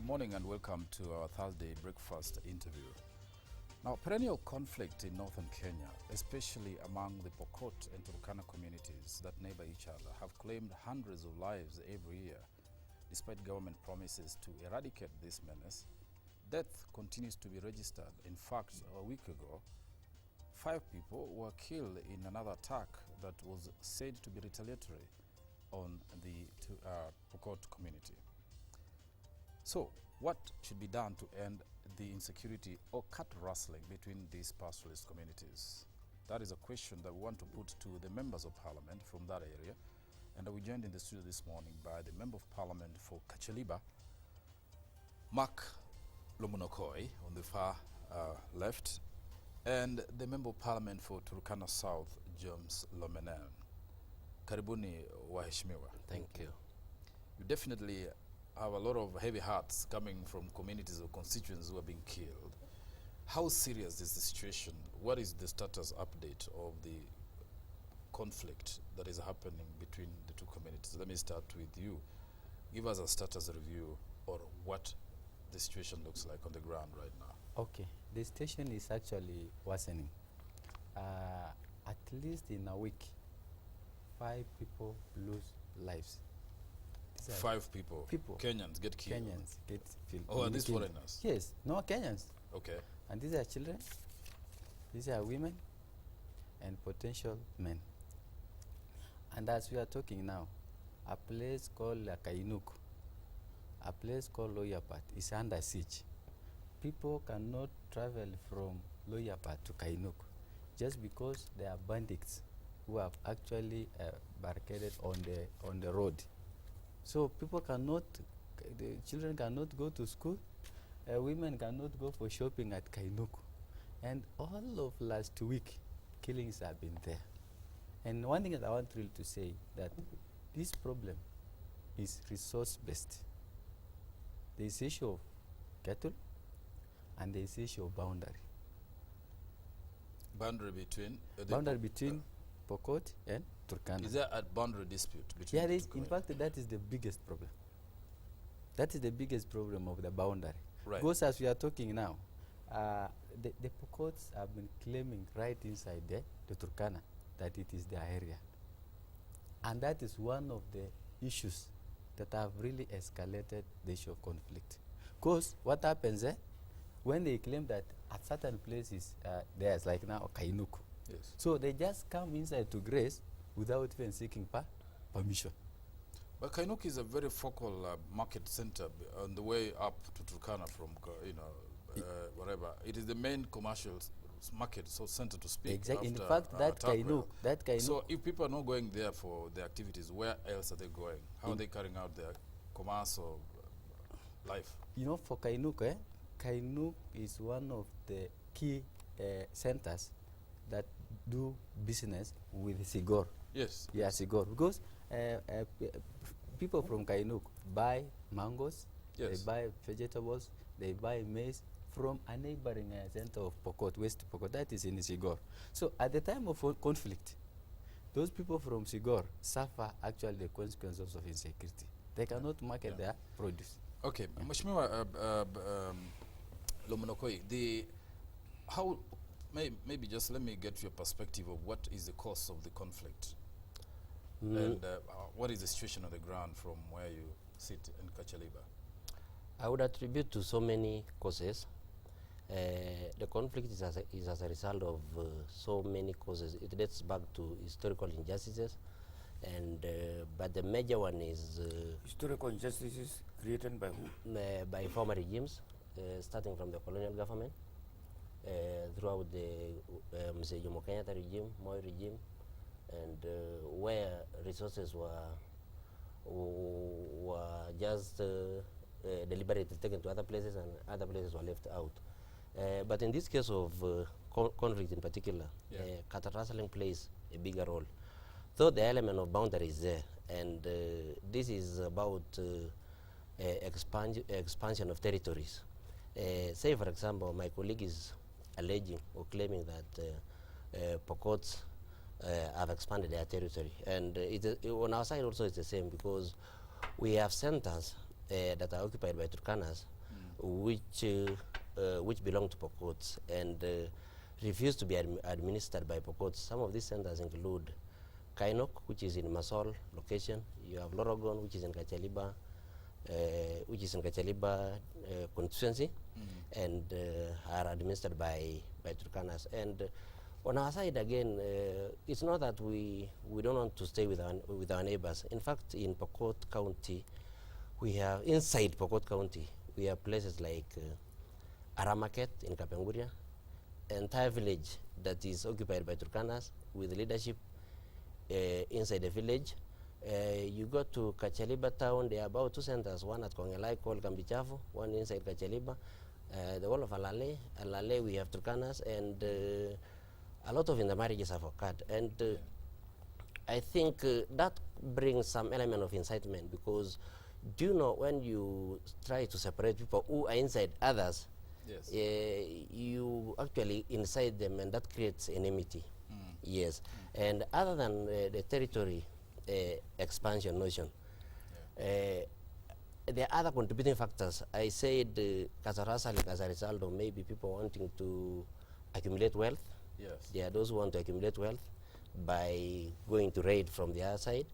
morning and welcome to our Thursday breakfast interview. Now, perennial conflict in northern Kenya, especially among the Pokot and Turkana communities that neighbor each other, have claimed hundreds of lives every year. Despite government promises to eradicate this menace, death continues to be registered. In fact, a week ago, 5 people were killed in another attack that was said to be retaliatory on the Pokot community. So, what should be done to end the insecurity or cut rustling between these pastoralist communities? That is a question that we want to put to the members of parliament from that area. And we're joined in the studio this morning by the member of parliament for Kacheliba, Mark Lomunokol, on the far left, and the member of parliament for Turkana South, James Lomenen. Karibuni waheshimiwa. Thank you. You definitely have a lot of heavy hearts coming from communities or constituents who are being killed. How serious is the situation? What is the status update of the conflict that is happening between the two communities? Let me start with you. Give us a status review or what the situation looks like on the ground right now. Okay, the situation is actually worsening. At least in a week, 5 people lose lives. 5 people. Kenyans get killed. Kenyans get killed. Oh, are these foreigners? Yes, no, Kenyans. Okay. And these are children, these are women, and potential men. And as we are talking now, a place called Kainuk, a place called Loyapat is under siege. People cannot travel from Loyapat to Kainuk just because there are bandits who have actually barricaded on the road. So people cannot, the children cannot go to school, women cannot go for shopping at Kainuk. And all of last week, killings have been there. And one thing that I want really to say that this problem is resource-based. There is issue of cattle and there is issue of boundary. Boundary between? Boundary between Pokot and Turkana. Is there a boundary dispute between Yeah, the two in fact, that is the biggest problem. That is the biggest problem of the boundary. Right. Because as we are talking now, the Pokots have been claiming right inside there, the Turkana, that it is their area. And that is one of the issues that have really escalated the issue of conflict. Because what happens when they claim that at certain places, there's like now Kainuk. Yes. So they just come inside to graze without even seeking permission. But Kainuk is a very focal market center on the way up to Turkana from, whatever. It is the main commercial market, so center to speak. Exactly. In fact, that Kainuk. So if people are not going there for their activities, where else are they going? How are they carrying out their commerce or life? You know, for Kainuk, Kainuk is one of the key centers that do business with Sigor. Yes. Yeah, Sigor. Because people from Kainuk buy mangoes, yes, they buy vegetables, they buy maize from a neighboring center of Pokot, West Pokot, that is in Sigor. So at the time of conflict, those people from Sigor suffer actually the consequences of insecurity. They cannot market their produce. Okay, Mheshimiwa Lomunokol, maybe just let me get your perspective of what is the cause of the conflict and what is the situation on the ground from where you sit in Kacheliba? I would attribute to so many causes. The conflict is as a result of so many causes. It dates back to historical injustices, and but the major one is historical injustices created by who? By former regimes, starting from the colonial government, throughout the Mzee Jomo Kenyatta regime, Moi regime, and where resources were just deliberately taken to other places and other places were left out. But in this case of conflict in particular, cattle rustling plays a bigger role. Though the element of boundary is there, and this is about expansion of territories. Say, for example, my colleague is alleging or claiming that Pokots have expanded their territory. And on our side also it's the same, because we have centers that are occupied by Turkanas, which belong to Pokots and refuse to be administered by Pokots. Some of these centers include Kainok, which is in Masol location. You have Lorogon, which is in Kacheliba, constituency, and are administered by Turkanas. And on our side, again, it's not that we don't want to stay with our neighbors. In fact, in Pokot County, we have inside Pokot County, we have places like Aramaket in Kapenguria, entire village that is occupied by Turkanas with leadership inside the village. You go to Kacheliba town, there are about 2 centers, one at Kongelai called Kambichafu, one inside Kacheliba. The whole of Alale we have Turkanas, and a lot of intermarriages have occurred. And I think that brings some element of incitement, because do you know, when you try to separate people who are inside others, yes, you actually incite them, and that creates enmity. Yes. And other than the territory expansion notion, there are other contributing factors. I said as a result of maybe people wanting to accumulate wealth. yes, There are those who want to accumulate wealth by going to raid from the other side.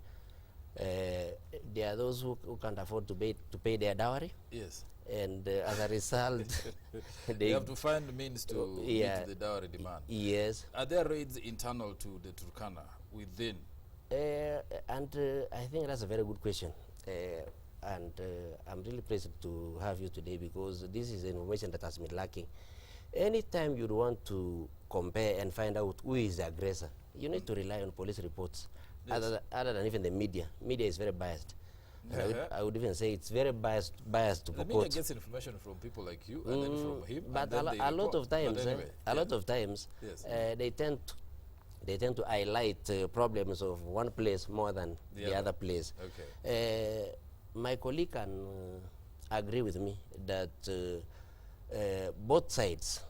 There are those who can't afford to pay their dowry, yes, and as a result, they have to find means to meet the dowry demand. Yes. Are there raids internal to the Turkana within? And I think that's a very good question. And I'm really pleased to have you today, because this is information that has been lacking. Anytime you want to compare and find out who is the aggressor, you need to rely on police reports, Yes. other than even the media. Media is very biased. I would even say it's very biased to The media Pokot. gets information from people like you, and then from him. But and then they a lot report. of times, But anyway, a lot of times, Yes. they tend to highlight problems of one place more than the other place. Okay. My colleague can agree with me that both sides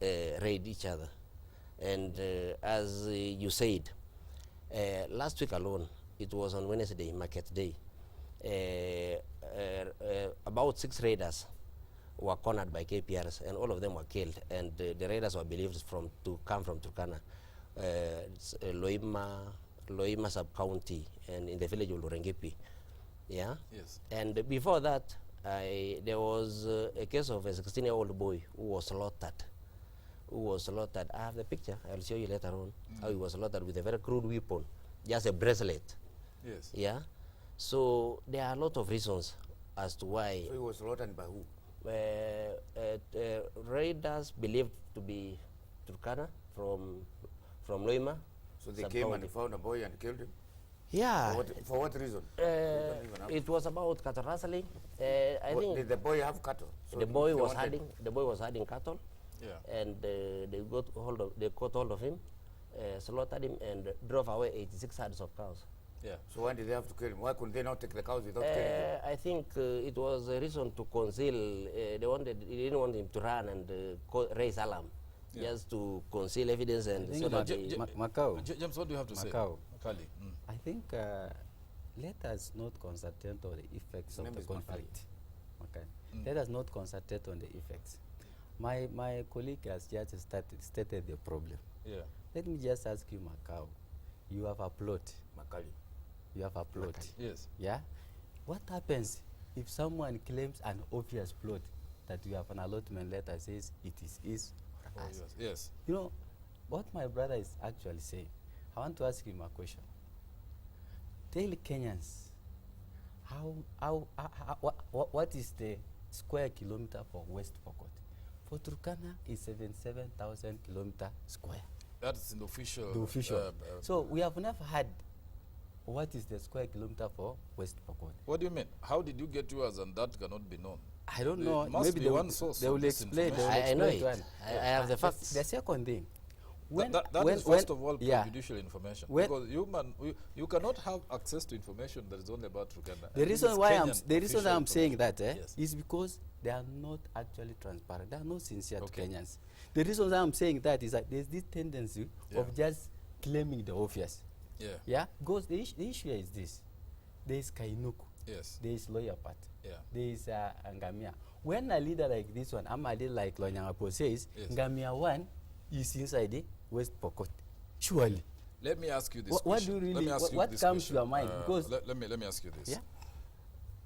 raid each other. And as you said, last week alone, it was on Wednesday, market day, about 6 raiders were cornered by KPRs, and all of them were killed. And the raiders were believed to come from Turkana, Loima sub-county, and in the village of Lorengipi. Yeah. Yes. And before that, there was a case of a 16-year-old boy who was slaughtered. I have the picture. I'll show you later on how he was slaughtered with a very crude weapon, just a bracelet. Yes. Yeah. So there are a lot of reasons as to why. So he was slaughtered by who? Raiders believed to be Turkana from Loima. So they came and found a boy and killed him? Yeah. For what reason? It was about cattle rustling. I think did the boy have cattle? So the boy was herding cattle. Yeah. And they got hold of him, slaughtered him, and drove away 86 herds of cows. Yeah. So why did they have to kill him? Why couldn't they not take the cows without killing him? I think it was a reason to conceal. They didn't want him to run and raise alarm, just to conceal evidence and so that Macau. James, what do you have to say? Macau. Makali. I think let us not concentrate on the effects of the conflict. Okay. Let us not concentrate on the effects. My colleague has just stated the problem. Yeah. Let me just ask you, Macau. You have a plot. Makali. You have a plot. Yes. Yeah. What happens if someone claims an obvious plot that you have an allotment letter says it is his or us? Yes. Yes. You know what my brother is actually saying. I want to ask him a question. Tell Kenyans what is the square kilometer for West Pokot? For Turkana is 77,000 kilometer square. That's the official. The official. So we have never had what is the square kilometer for West Pokot. What do you mean? How did you get yours and that cannot be known? I don't There know. must Maybe be they one will, source they of will this explain. They will I know explain it. to us. I have the facts. The second thing. That is first of all prejudicial information, because you cannot have access to information that is only about Turkana. The reason why I'm saying that Yes. is because they are not actually transparent. They are not sincere to Kenyans. The reason why I'm saying that is that there's this tendency of just claiming the obvious. Yeah. Yeah. Because the issue is this: there is Kainuk, Yes. there is Loyapat, Yeah. there is Ngamia. When a leader like this one, I'm a leader like Lonyangapo says, Yes. Ngamia 1 is inside the West Pokot. Surely. Let me ask you this What question. do you Let really, me ask you what this comes to question. your mind? Because let me ask you this. yeah,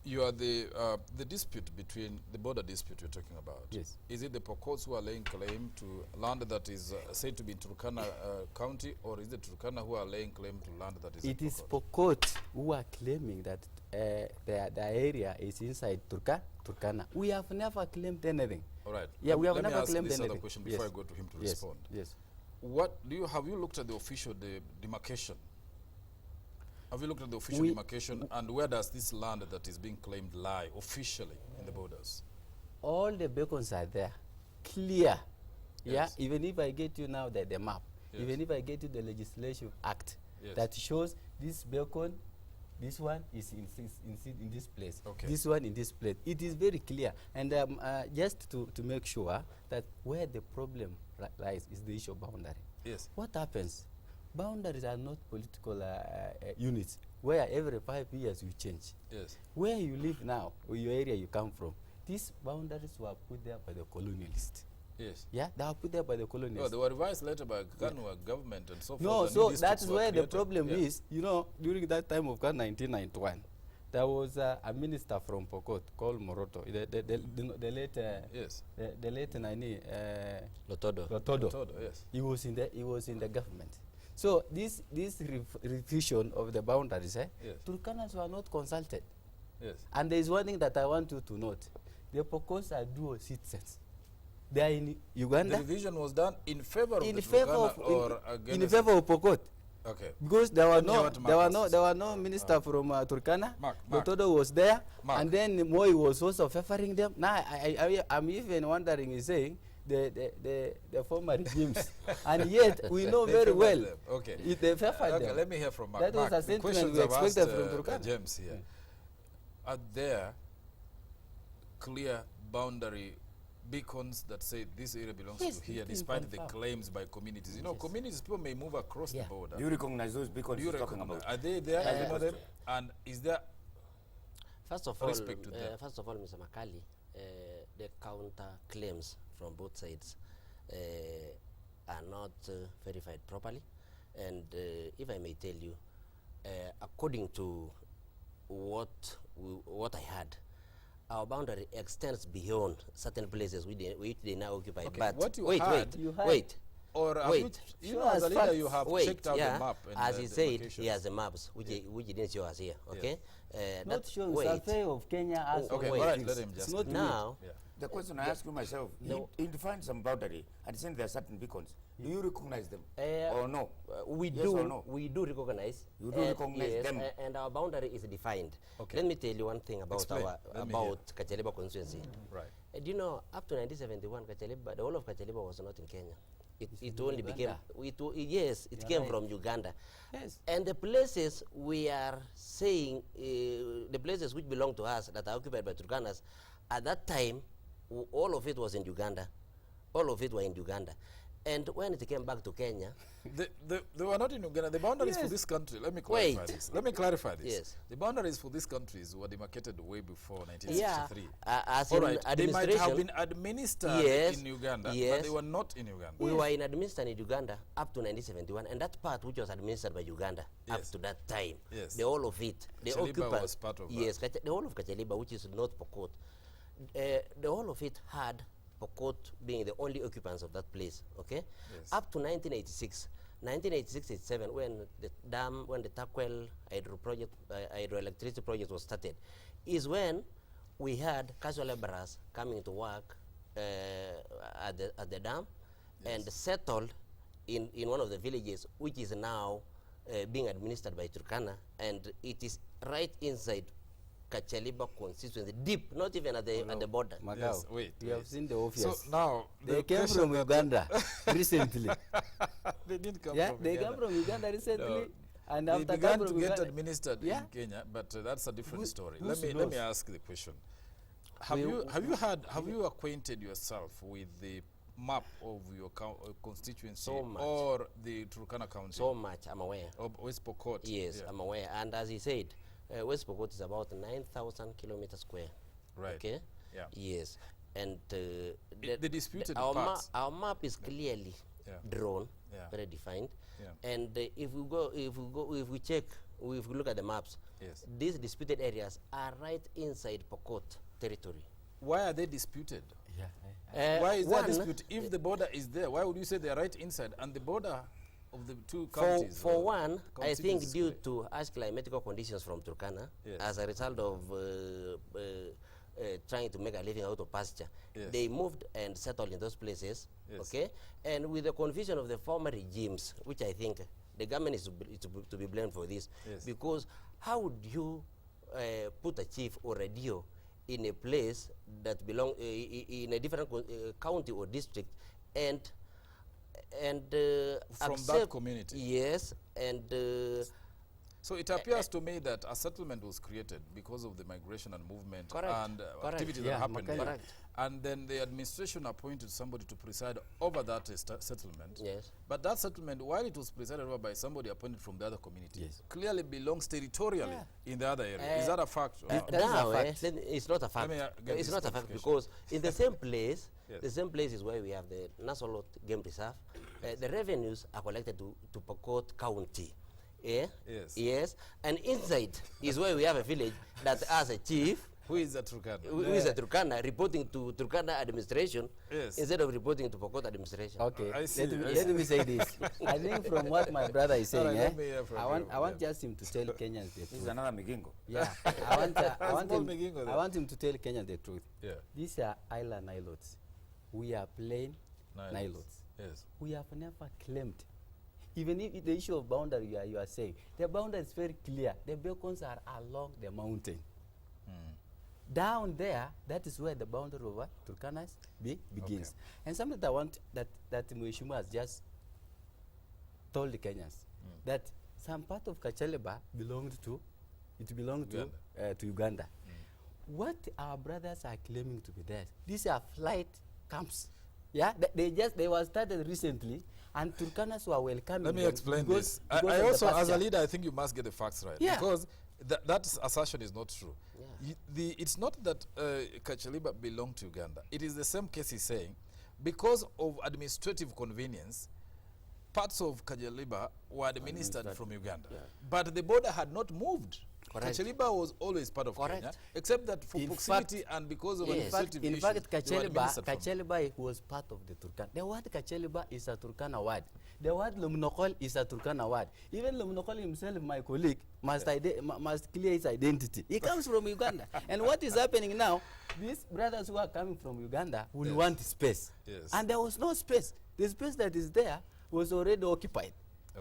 You are the dispute between the border dispute you're talking about. Yes. Is it the Pokots who are laying claim to land that is said to be in Turkana County, or is it Turkana who are laying claim to land that is it in is Pokot? Pokot who are claiming that the area is inside Turkana. We have never claimed anything. All right. Yeah, we have let me never ask claimed this anything. other question before Yes. I go to him to Yes. respond. Yes. What do you have you looked at the official demarcation? Have you looked at the official We- demarcation, and where does this land that is being claimed lie officially in the borders? All the beacons are there, clear. Yeah, Yes. even if I get you now the map, Yes. even if I get you the legislation act Yes. that shows this beacon, this one is in this place, Okay. this one in this place. It is very clear. And just to make sure that where the problem lies is the issue of boundary. Yes. What happens? Boundaries are not political units where every 5 years you change. Yes. Where you live now, or your area you come from, these boundaries were put there by the colonialists. Yes. Yeah, they were put there by the No, colonialists. they were revised later by Kanwa government and so forth. No, and so new that's districts were where the created. problem Yeah. is. You know, during that time of 1991, there was a minister from Pokot called Moroto, the late, Yes. the late Nani, Lotodo. Lotodo. Todo, yes. He was in the government. So this revision of the boundaries, Yes. Turkanas were not consulted. Yes. And there is one thing that I want you to note: the Pokots are dual citizens. They are in Uganda. The revision was done in favor of in the favor Turkana of or in against favor of Pokot, Okay. because there were Tell me no what Mark there were no minister from Turkana. Mark. Lotodo was there, Mark. and then Moi was also favoring them. Now I'm even wondering, he's saying the former regimes, and yet we know They very favored well them. Okay. if they favored Okay, them. let me hear from Mark. That was Mark, a the sentiment questions we I've asked, expected from Turkana. James here. Are there clear boundary beacons that say this area belongs Yes, to here, it is despite the confirmed. claims by communities? You know, Yes. communities, people may move across Yeah. the border. Do you recognize those beacons Do you he's talking recognize? about? Are they there? Do you know them? And is there First of all, Respect to them. Mr. Makali, the counter claims from both sides are not verified properly. And if I may tell you, according to what I heard, our boundary extends beyond certain places which they now occupy. Okay, But what you wait, heard- You heard- wait. or have Wait. you Show know, as us a leader, facts. you have Wait, checked out yeah, the map and as the he said, he demarcations. has the maps, which he didn't show us here. Okay, Not that- sure wait. survey of Kenya as Oh, Okay, wait. all right, let him It's just not Now, Yeah. The question I ask you myself, he defines some boundary and saying there are certain beacons. Do you recognize them or no? we Yes do or no? we do recognize. You do recognize yes, them. And our boundary is defined. Okay. Let me tell you one thing about Explain. Let me hear. Kacheliba constituency. Right. Do you know, up to 1971, Kacheliba, the whole of Kacheliba was not in Kenya. It in only Uganda. became, yes, it You're came right. from Uganda. Yes. And the places we are saying, the places which belong to us that are occupied by Turkanas, at that time, all of it was in Uganda. All of it were in Uganda. And when it came back to Kenya, They were not in Uganda. The boundaries for Yes. this country, let me clarify Wait. this. Let me clarify this. Yes. The boundaries for these countries were demarcated way before yeah, 1963. as All in right, they might have administration, been administered Yes, in Uganda, but yes. they were not in Uganda. we were in administration in Uganda up to 1971, and that part which was administered by Uganda up Yes. to that time, Yes. the whole of it, the Kacheliba occupants, was part of that. yes, the whole of Kacheliba, which is North Pokot, the whole of it had Pokot being the only occupants of that place, okay? Yes. Up to 1986, 1986-87, when the Takwel hydroelectricity project was started, is when we had casual laborers coming to work at the dam and settled in one of the villages, which is now being administered by Turkana, and it is right inside Kacheliba constituency, deep, not even at the border. Macau, Yes, wait, you have wait. seen the obvious. So now, They the came question from that- Uganda recently. They didn't come Yeah, from they Uganda. came from Uganda recently. No. And They after began come to from get Uganda, administered Yeah. in Kenya, but that's a different Who- story. who Let me knows? ask the question. Have We- you acquainted yourself with the map of your constituency So much. or the Turkana County So much, I'm aware. or West Pokot? Yes, Yeah. I'm aware. And as he said, West Pokot is about 9,000 kilometers square. Right. Okay. Yeah. Yes. And the disputed our parts. Our map is clearly drawn, very defined. Yeah. And if we check, if we look at the maps, these disputed areas are right inside Pokot territory. Why are they disputed? Yeah. Why is that dispute? If the border is there, why would you say they are right inside and the border of the two counties? For one, I think due to harsh climatical conditions from Turkana, as a result of trying to make a living out of pasture, they moved and settled in those places. Okay, and with the confusion of the former regimes, which I think the government is to be blamed for this, because how would you put a chief or a DO in a place that belong in a different county or district, and from that community? Yes, and so it appears to me that a settlement was created because of the migration and movement and activity that happened there. And then the administration appointed somebody to preside over that settlement. Yes. But that settlement, while it was presided over by somebody appointed from the other community, clearly belongs territorially in the other area. Is that a fact? No, it's not a fact. It's not a fact because in the same place, the same place is where we have the National Game Reserve. The revenues are collected to Pokot County. Yes. And inside is where we have a village that has a chief. Who is a Turkana? Who is a Turkana reporting to Turkana administration instead of reporting to Pokot administration. Okay, let me say this. I think from what my brother is saying, I want just him to tell Kenyans the truth. This is another Migingo. Yeah, I want him to tell Kenyans the truth. Yeah. These are island ilots. We are plain ilots. Yes. We have never claimed. Even if the issue of boundary you are saying, the boundary is very clear. The beacons are along the mountain. Down there, that is where the boundary of Turkana begins. And something that I want that Mheshimiwa has just told the Kenyans that some part of Kacheliba belonged to Uganda. What our brothers are claiming to be there, these are flight camps. Yeah, they were started recently, and Turkanas were welcoming. Let me explain this. I also, as a leader, I think you must get the facts right, because that assertion is not true. It's not that Kacheliba belonged to Uganda. It is the same case he's saying. Because of administrative convenience, parts of Kacheliba were administered from Uganda. But the border had not moved. Kacheliba was always part of Kenya, except that for proximity and because of administrative issues. In fact, Kacheliba was part of the Turkana. The word Kacheliba is a Turkana word. The word Lomunokol is a Turkana word. Even Lomunokol himself, my colleague, must clear his identity. He comes from Uganda. And what is happening now, these brothers who are coming from Uganda will want space. And there was no space. The space that is there was already occupied.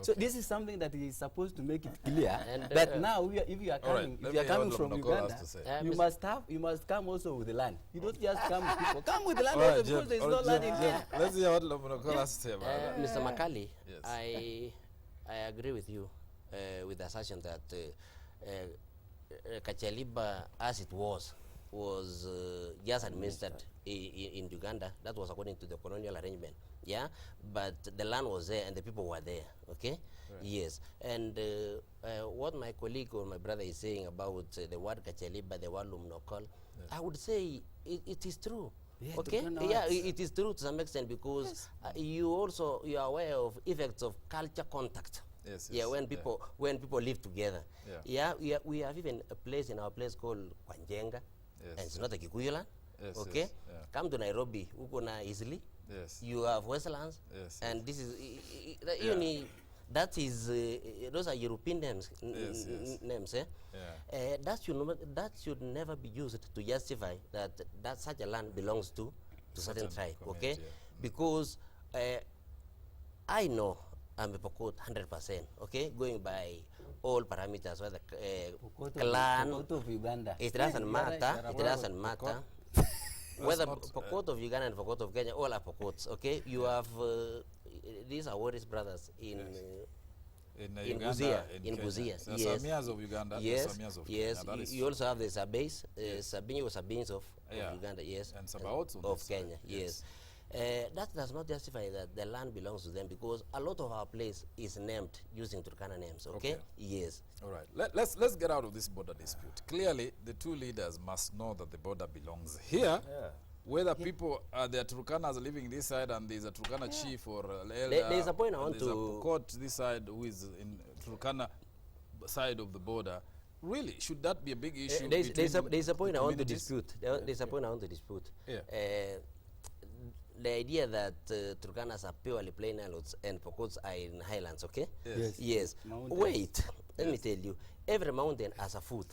So this is something that is supposed to make it clear that now if you are coming from Uganda, you must come also with the land. You don't just come with people. Come with the land also because there is no land in Kenya. Let's hear what Lomunokol has to say about that. Mr. Makali, I agree with you with the assertion that Kacheliba, as it was just administered in Uganda. That was according to the colonial arrangement. Yeah, but the land was there and the people were there. Okay. Yes. And what my colleague or my brother is saying about the word Kacheliba, the word Lomunokol, I would say it is true. Okay. It is true to some extent because you are aware of effects of culture contact. When people live together. We have even a place in our place called Kwanjenga, and it's not a Kikuyu land. Come to Nairobi, Ukona easily. You have Westlands, and this is that is those are European names. That should never be used to justify that such a land belongs to certain tribe. Okay, because I know I'm a Pokot 100%. Okay, going by all parameters, whether clan, Pokot of Uganda. It doesn't matter. It doesn't matter. Whether Pokot of Uganda and Pokot of Kenya, all are Pokots. Okay, you have these are Warris brothers in Busia. In Busia, Samias of Uganda. Samias of Kenya. You also have the Sabins, Sabins of Uganda. Yes, and Sabaots of Kenya. Yes. That does not justify that the land belongs to them, because a lot of our place is named using Turkana names, okay? Yes. All right. Let's get out of this border dispute. Clearly, the two leaders must know that the border belongs here. Whether people are the Turkanas living this side and there's a Turkana chief or elder, there's a point I want there's a to... Pokot this side who is in Turkana side of the border. Really, should that be a big issue? There's a point I want to dispute. There's a point I want to dispute. The idea that Turkanas are purely plain islands and Pokots are in highlands, okay? Yes. Wait, let me tell you. Every mountain has a foot,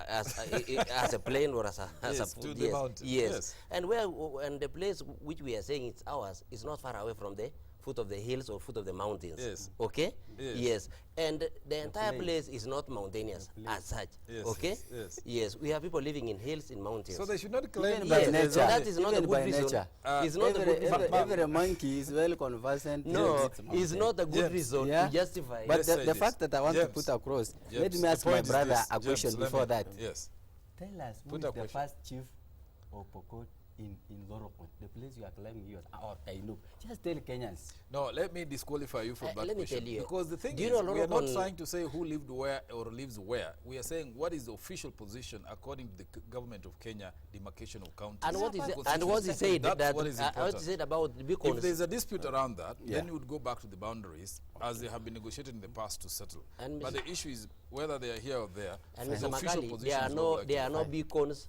as a plain or as a foot. The mountain. Yes. And the place which we are saying it's ours is not far away from the foot of the hills or foot of the mountains. Yes. Okay? Yes. And the entire place is not mountainous as such. Okay? Yes. We have people living in hills, in mountains. So they should not claim by nature. That is not a good reason. It's not every monkey is well conversant. No, it's not a good reason to justify. But the fact that I want to put across, let me ask my brother a question before that. Yes. Tell us who is the first chief of Pokot in Lomunokol, the place you are claiming you or Kainuk. Just tell Kenyans. No, let me disqualify you from that let me question. tell you. Because the thing is, we are not trying to say who lived where or lives where. We are saying what is the official position according to the government of Kenya, demarcation of counties. And what is said That's what is important. what is said about the beacons. If there's a dispute around that, then you would go back to the boundaries as they have been negotiated in the past to settle. But the issue is whether they are here or there. And Mr. Makali, there are no beacons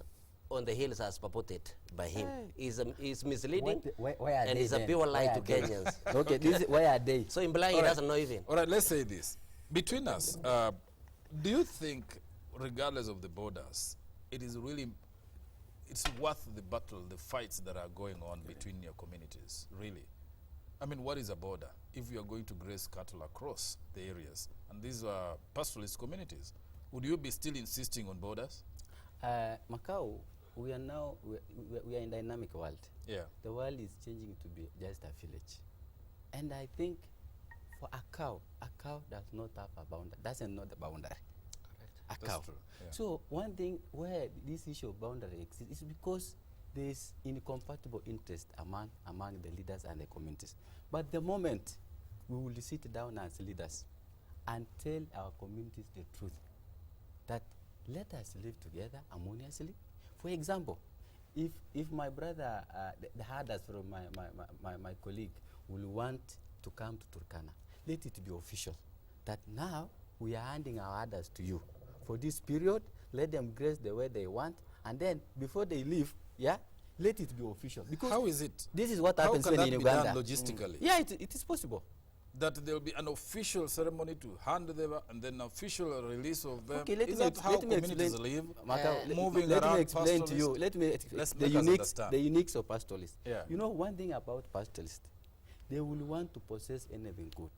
on the hills as purported by him. Is misleading and is a pure lie to Kenyans. Okay, where are they? So implying he doesn't know even. All right, let's say this. Between us, do you think, regardless of the borders, it's worth the battle, the fights that are going on between your communities, really? I mean, what is a border if you are going to graze cattle across the areas? And these are pastoralist communities. Would you be still insisting on borders? Macau, we are now we are in a dynamic world. The world is changing to be just a village, and I think for a cow does not have a boundary. That's not the boundary. Correct. A cow. True. So one thing where this issue of boundary exists is because there is incompatible interest among the leaders and the communities. But the moment we will sit down as leaders and tell our communities the truth, that let us live together harmoniously. For example, if my brother, the herders from my colleague will want to come to Turkana, let it be official that now we are handing our herders to you for this period. Let them graze the way they want, and then before they leave, let it be official. Because how is it? This is what happens when in Uganda. How can that be done logistically? Yeah, it is possible. That there will be an official ceremony to hand them and then official release of them. Okay, is that how communities live? Moving let around me explain to you. Let me the uniques of pastoralists. You know one thing about pastoralists, they will want to possess anything good.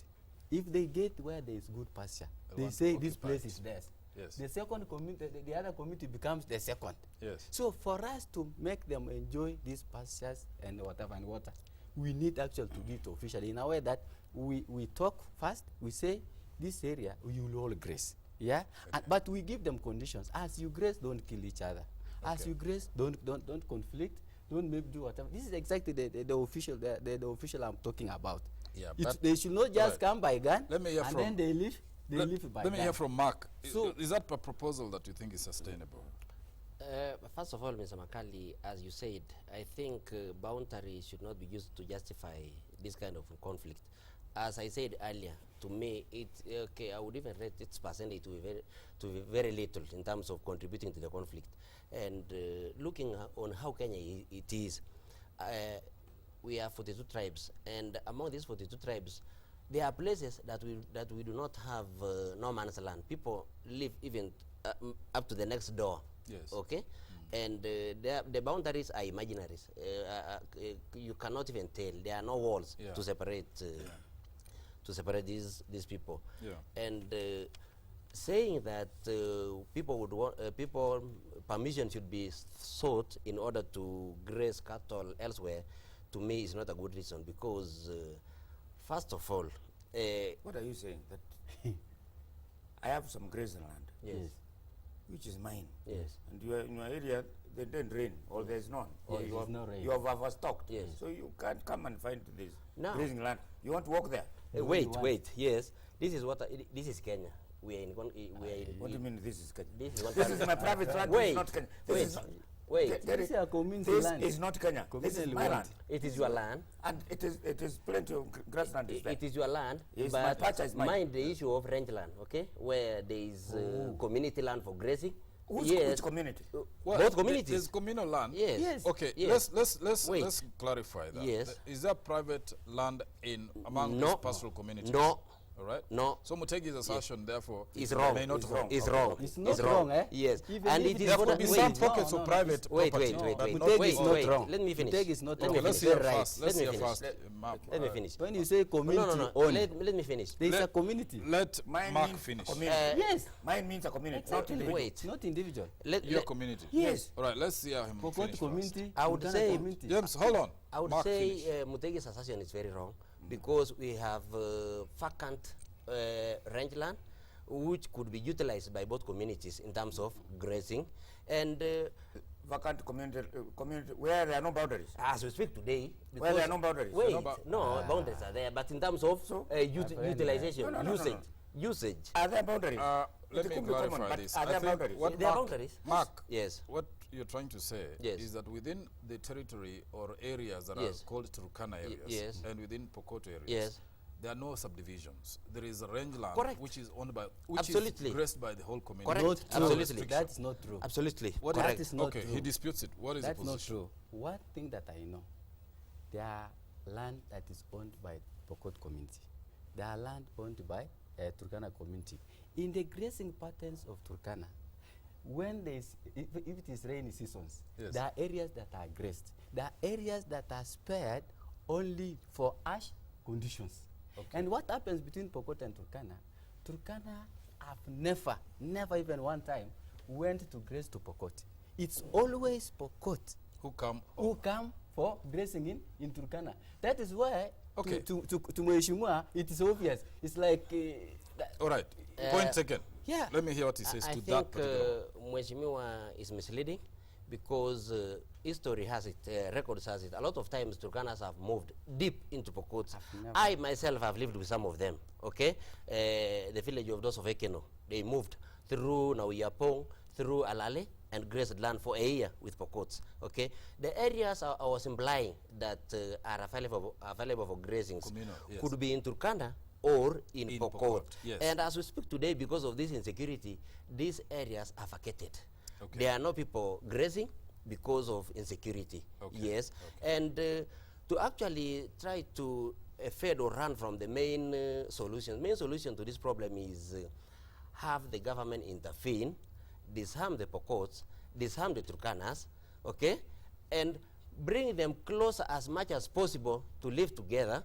If they get where there is good pasture, they say this place is theirs. Yes. The second community, the other community becomes the second. Yes. So for us to make them enjoy these pastures and whatever and water, we need actually to do it officially in a way that we talk first, we say this area we will all graze. But we give them conditions. As you graze, don't kill each other. As you graze, don't conflict, don't maybe do whatever. This is exactly the official I'm talking about. They should not just come by gun and then they leave. Let me hear from Mark. So is that a proposal that you think is sustainable? First of all, Mr. Makali, as you said, I think boundaries should not be used to justify this kind of conflict. As I said earlier, to me, I would even rate its percentage to be very little in terms of contributing to the conflict. And looking on how Kenya it is, we have 42 tribes, and among these 42 tribes, there are places that we do not have no man's land. People live even up to the next door. Yes. Okay, and the boundaries are imaginaries. You cannot even tell. There are no walls to separate these people. And saying that people would want permission should be sought in order to graze cattle elsewhere, to me is not a good reason, because first of all, what are you saying? That I have some grazing land, yes, which is mine, yes, and you are in your area they didn't rain, or there's none, or Yes, you there's have, no rain. you have overstocked. Yes. So you can't come and find this No. grazing land. You want to walk there? Wait, yes. This is what this is Kenya. We are in What do you mean this is Kenya? This is what This is my private land. Wait, It's not Kenya. This wait, is not, wait. This is a community this land. is not Kenya. This is Community my land. land. It is your land. And it is plenty of grassland is there. It is your land, Yes, my but patch is mine. mind the issue of rangeland, okay, where there is community land for grazing. Which community? Well, Both communities. There's communal land. Yes. Yes. Okay, Yes. Wait. let's clarify that. Yes. Is there private land among No. these pastoral communities? No. All right. No. So Mutegi's assertion, therefore, It's wrong. may not It's hold. wrong. It's wrong. It's not wrong, eh? Yes. Even And if it it is There what could be wait, some no, pockets no, of no, private wait, property. wait, but wait. not Mutegi is all. not wait. wrong. Let me finish. Mutegi is not Let wrong. me Okay, let's finish. hear Right. first. Let Let's me hear finish. first. Mark, Let me finish. When you say community No. owned, Let me finish. there is Let- a community. Let Mine Mark means finish. community. Yes. Mine means a community, not Exactly. individual. Wait. Not individual. Your community. Yes. All right, let's hear him Pokot finish first. community. I would Turkana say- community. James, hold on. I would Mark, say finish. Mutegi's assertion is very wrong because we have vacant rangeland which could be utilized by both communities in terms of grazing. And Vacant community, where there are no boundaries. as we speak today, Where there are no boundaries. wait, No boundaries are there, but in terms of utilization, No. usage. Are there boundaries? Let It me could be common, clarify but this. are I there think boundaries? what There are Mark- boundaries. Mark, Yes. what you're trying to say Yes. is that within the territory or areas that Yes. are called Turkana areas yes. and within Pokot areas, Yes. there are no subdivisions. There is a rangeland Correct. which is owned by, which Absolutely. is graced by the whole community. Correct. Not true. Absolutely. That is not true. Absolutely. What Correct. is not okay, true. he disputes it. What is That's the not position? true. One thing that I know, there are land that is owned by Pokot community. There are land owned by Turkana community. In the grazing patterns of Turkana, when there is, if it is rainy seasons, Yes. there are areas that are grazed. There are areas that are spared only for ash conditions. Okay. And what happens between Pokot and Turkana? Turkana have never even one time went to graze to Pokot. It's always Pokot Who come? who come for grazing in Turkana. That is why Okay. to Mheshimiwa, it is obvious. It's like All right. Point taken. yeah. Let me hear what he says I to that think particular. Mheshimiwa is misleading because history has it, records has it. A lot of times Turkanas have moved deep into Pokot. never. I myself have lived with some of them, okay? The village of those of Ekeno, they moved through Nauyapong, through Alale, and grazed land for a year with Pokots, okay? The areas I was implying that are available for grazing Communal, yes. could be in Turkana or in In Pokot. Pokot, yes. And as we speak today, because of this insecurity, these areas are vacated. Okay. There are no people grazing because of insecurity. Okay. Yes. And to actually try to fade or run from the main solution to this problem is have the government intervene, disarm the Pokots, disarm the Turkanas, okay, and bring them closer as much as possible to live together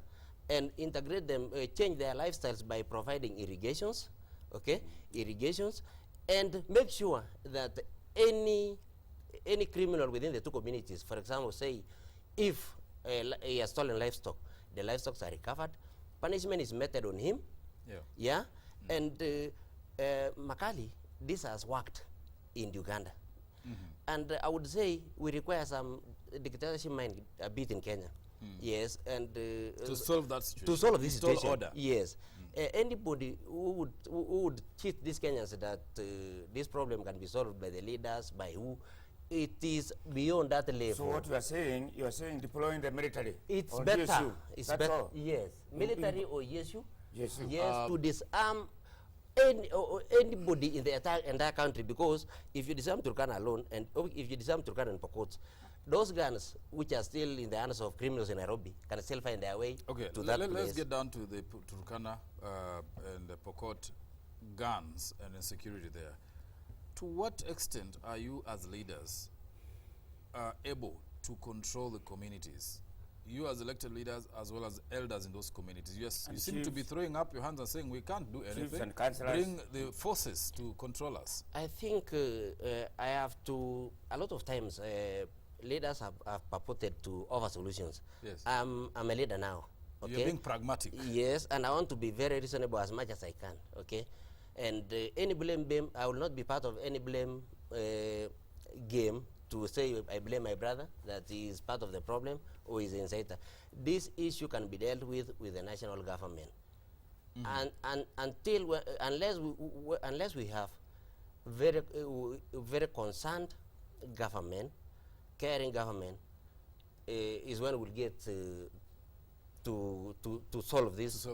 and integrate them, change their lifestyles by providing irrigations, okay, irrigations, and make sure that any criminal within the two communities, for example, say if he has stolen livestock, the livestock are recovered, punishment is meted on him, yeah, and Makali, this has worked in Uganda. And I would say we require some dictatorship mind a bit in Kenya. Yes, and to solve that situation. to solve this Install situation. order. Yes. Anybody who would cheat these Kenyans that this problem can be solved by the leaders, by who, it is beyond that level. So what you are saying deploying the military. It's or better. GSU. It's That's better. all. Yes, military or GSU. GSU. Yes, to disarm anybody in the entire country, because if you disarm Turkana alone, and if you disarm Turkana and Pokot, those guns which are still in the hands of criminals in Nairobi can still find their way to that place. Let's get down to the Turkana and the Pokot guns and insecurity there. To what extent are you as leaders able to control the communities? You as elected leaders as well as elders in those communities. Yes, you seem to be throwing up your hands and saying we can't do anything. And councillors. Bring the forces to control us. I think I have to, a lot of times, leaders have purported to offer solutions. Yes. I'm a leader now. Okay? You're being pragmatic. Yes, and I want to be very reasonable as much as I can. Okay, and any blame game, I will not be part of any blame game to say I blame my brother that he is part of the problem or is insider. This issue can be dealt with the national government, and until unless we have very concerned government, caring government, is when we'll get to solve this.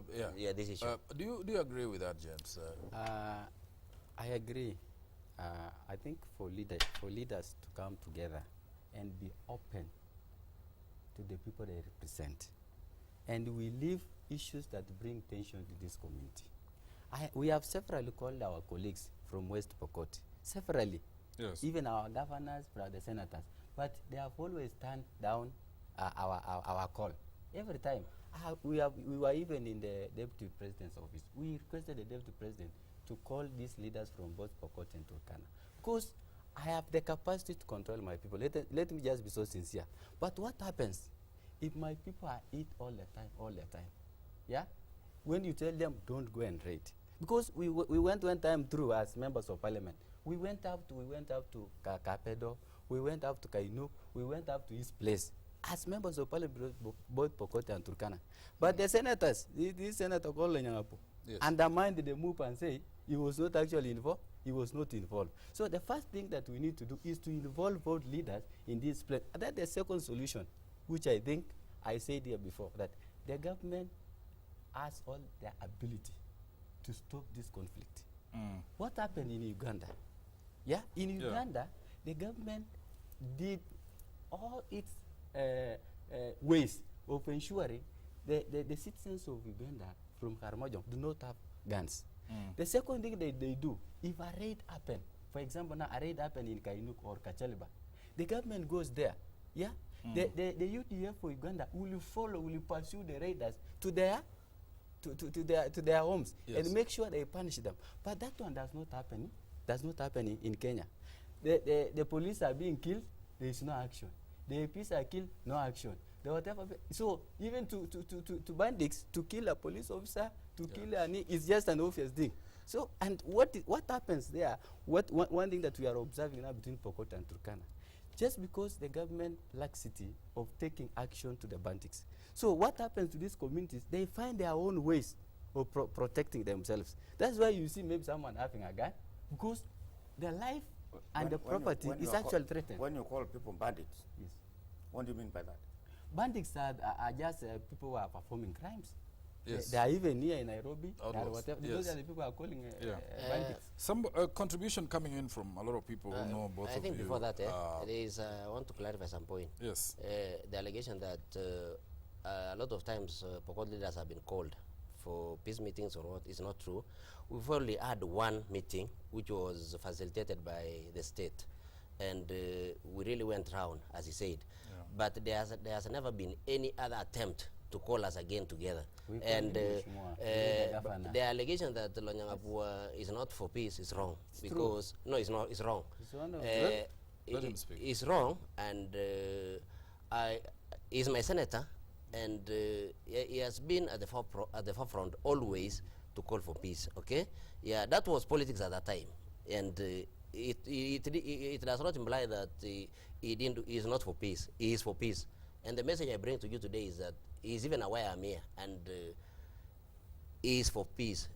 This issue. Do you agree with that, James? I agree. I think for leaders to come together and be open to the people they represent, and we leave issues that bring tension to this community. We have severally called our colleagues from West Pokot, severally, even our governors, the senators, but they have always turned down our call every time. We were even in the deputy president's office. We requested the deputy president to call these leaders from both Pokot and Turkana, because I have the capacity to control my people. Let me just be so sincere. But what happens if my people are eat all the time? Yeah, when you tell them don't go and raid, because we went one time through as members of parliament. We went up to Kapedo, we went up to Kainuk, we went up to East Place as members of parliament, both Pokot and Turkana. But the senators, this senator called Lenyangapo, undermined the move and say he was not actually involved. He was not involved. So the first thing that we need to do is to involve both leaders in this plan. And that's the second solution, which I think I said here before, that the government has all the ability to stop this conflict. What happened in Uganda? Yeah, in Uganda, the government did all its ways of ensuring the citizens of Uganda from Karamojong do not have guns. The second thing they do, if a raid happen, for example, now a raid happen in Kainuk or Kacheliba, the government goes there. Yeah, the UDF for Uganda will pursue the raiders to their homes and make sure they punish them. But that one does not happen. Does not happen in Kenya. The police are being killed. There is no action. The APs are killed. No action. The whatever. So even to bandits to kill a police officer, to kill any is just an obvious thing. So and what happens there? One thing that we are observing now between Pokot and Turkana, just because the government laxity of taking action to the bandits. So what happens to these communities? They find their own ways of protecting themselves. That's why you see maybe someone having a gun, because their life and the property is actually threatened. When you call people bandits, yes, what do you mean by that? Bandits are just people who are performing crimes. Yes. They are even here in Nairobi. Whatever. Yes. Those are the people who are calling bandits. Some contribution coming in from a lot of people who know both of you. I think before that, there is, I want to clarify some point. Yes. The allegation that a lot of times Pokot leaders have been called for peace meetings or what is not true. We've only had one meeting which was facilitated by the state, and we really went round, as he said. But there has never been any other attempt to call us again together. And the allegation that Lonyangapu is not for peace is wrong. Because no, it's not. It's wrong. Let him speak. It's wrong, and he's my senator, and he has been at the forefront always to call for peace. Okay, yeah, that was politics at that time, and it does not imply that he is not for peace. He is for peace, and the message I bring to you today is that he is even aware I'm here, and he is for peace.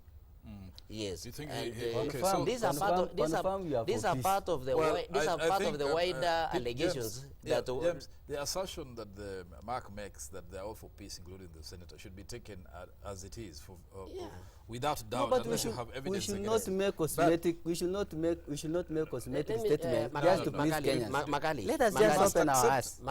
Yes, you think and okay, so these are part of the wider allegations James, that the assertion that the Mark makes that they are all for peace, including the senator, should be taken as it is, without doubt. No, but we should not make cosmetic. We should not make cosmetic statements just to please Kenyans. Let us just open our eyes.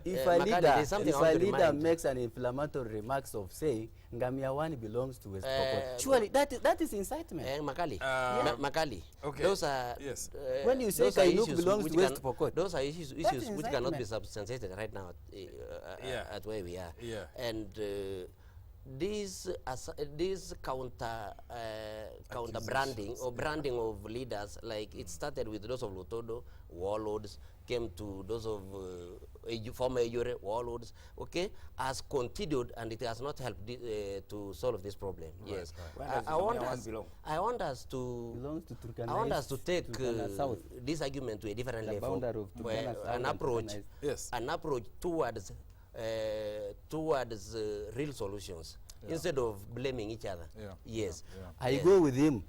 If a leader makes an inflammatory remarks of saying Ngamia 1 belongs to West Pokot, surely that is incitement. Makali. Okay. Those are when you say Kainuk belongs to West Pokot, those are issues which cannot be substantiated right now at where we are. Yeah. And this counter branding or branding of leaders, like it started with those of Lotodo, warlords, came to those of former Yore warlords, okay, has continued, and it has not helped to solve this problem. Right, yes, right. I want us to belongs to Turkana. I want us to take South. this argument to a different The level, boundary of where Turkana South an and approach, Turkana Yes. an approach towards real solutions, instead of blaming each other. Yeah. Yes. Yeah. I Yes. go with him.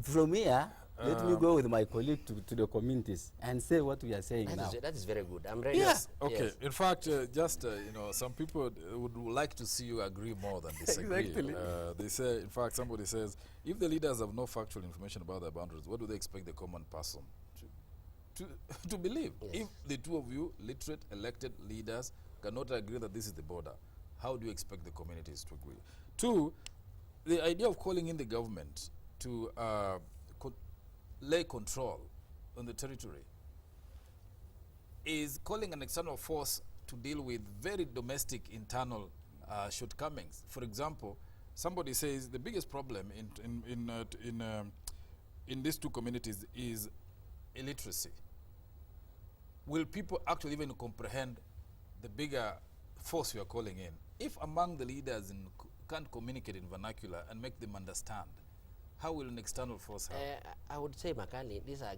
From here, let me go with my colleague to the communities and say what we are saying now. That is very good. I'm ready. Yes. Okay. Yes. In fact, just you know, some people would like to see you agree more than disagree. Exactly. They say, in fact, somebody says, if the leaders have no factual information about their boundaries, what do they expect the common person to believe? Yes. If the two of you, literate, elected leaders, cannot agree that this is the border, how do you expect the communities to agree? Two, the idea of calling in the government to lay control on the territory is calling an external force to deal with very domestic internal shortcomings. For example, somebody says the biggest problem in these two communities is illiteracy. Will people actually even comprehend the bigger force we are calling in? If among the leaders can't communicate in vernacular and make them understand, how will an external force help? I would say, Makani, these are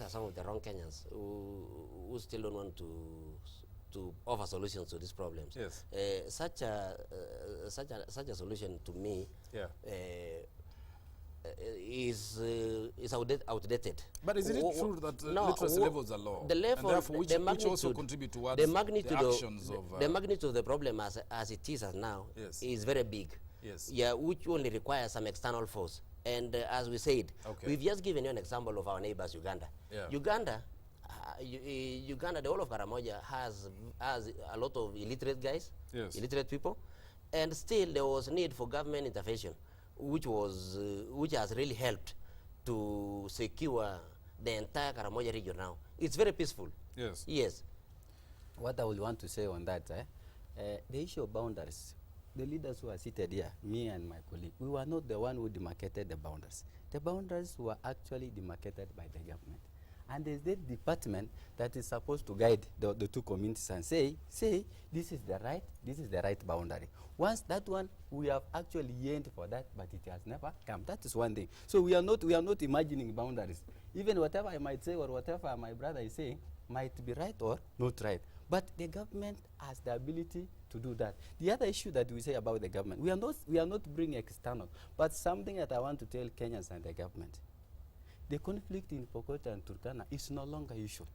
some of the wrong Kenyans who still don't want to offer solutions to these problems. Yes. Such a solution to me is outdated. But is it true that literacy levels are low? The level, and therefore, which also contribute towards the magnitude actions of the magnitude of the problem as it is now is very big. Yes. Yeah, which only requires some external force. And as we said, we've just given you an example of our neighbors, Uganda. Yeah. Uganda, the whole of Karamoja has a lot of illiterate guys, illiterate people, and still there was need for government intervention, which has really helped to secure the entire Karamoja region now. It's very peaceful. Yes. Yes. What I would want to say on that, the issue of boundaries, the leaders who are seated here, me and my colleague, we were not the one who demarcated the boundaries. The boundaries were actually demarcated by the government. And there's the department that is supposed to guide the two communities and say, this is the right boundary. Once that one, we have actually yearned for that, but it has never come. That is one thing. So we are not imagining boundaries. Even whatever I might say or whatever my brother is saying might be right or not right. But the government has the ability to do that. The other issue that we say about the government, we are not bringing external, but something that I want to tell Kenyans and the government. The conflict in Pokot and Turkana is no longer issue.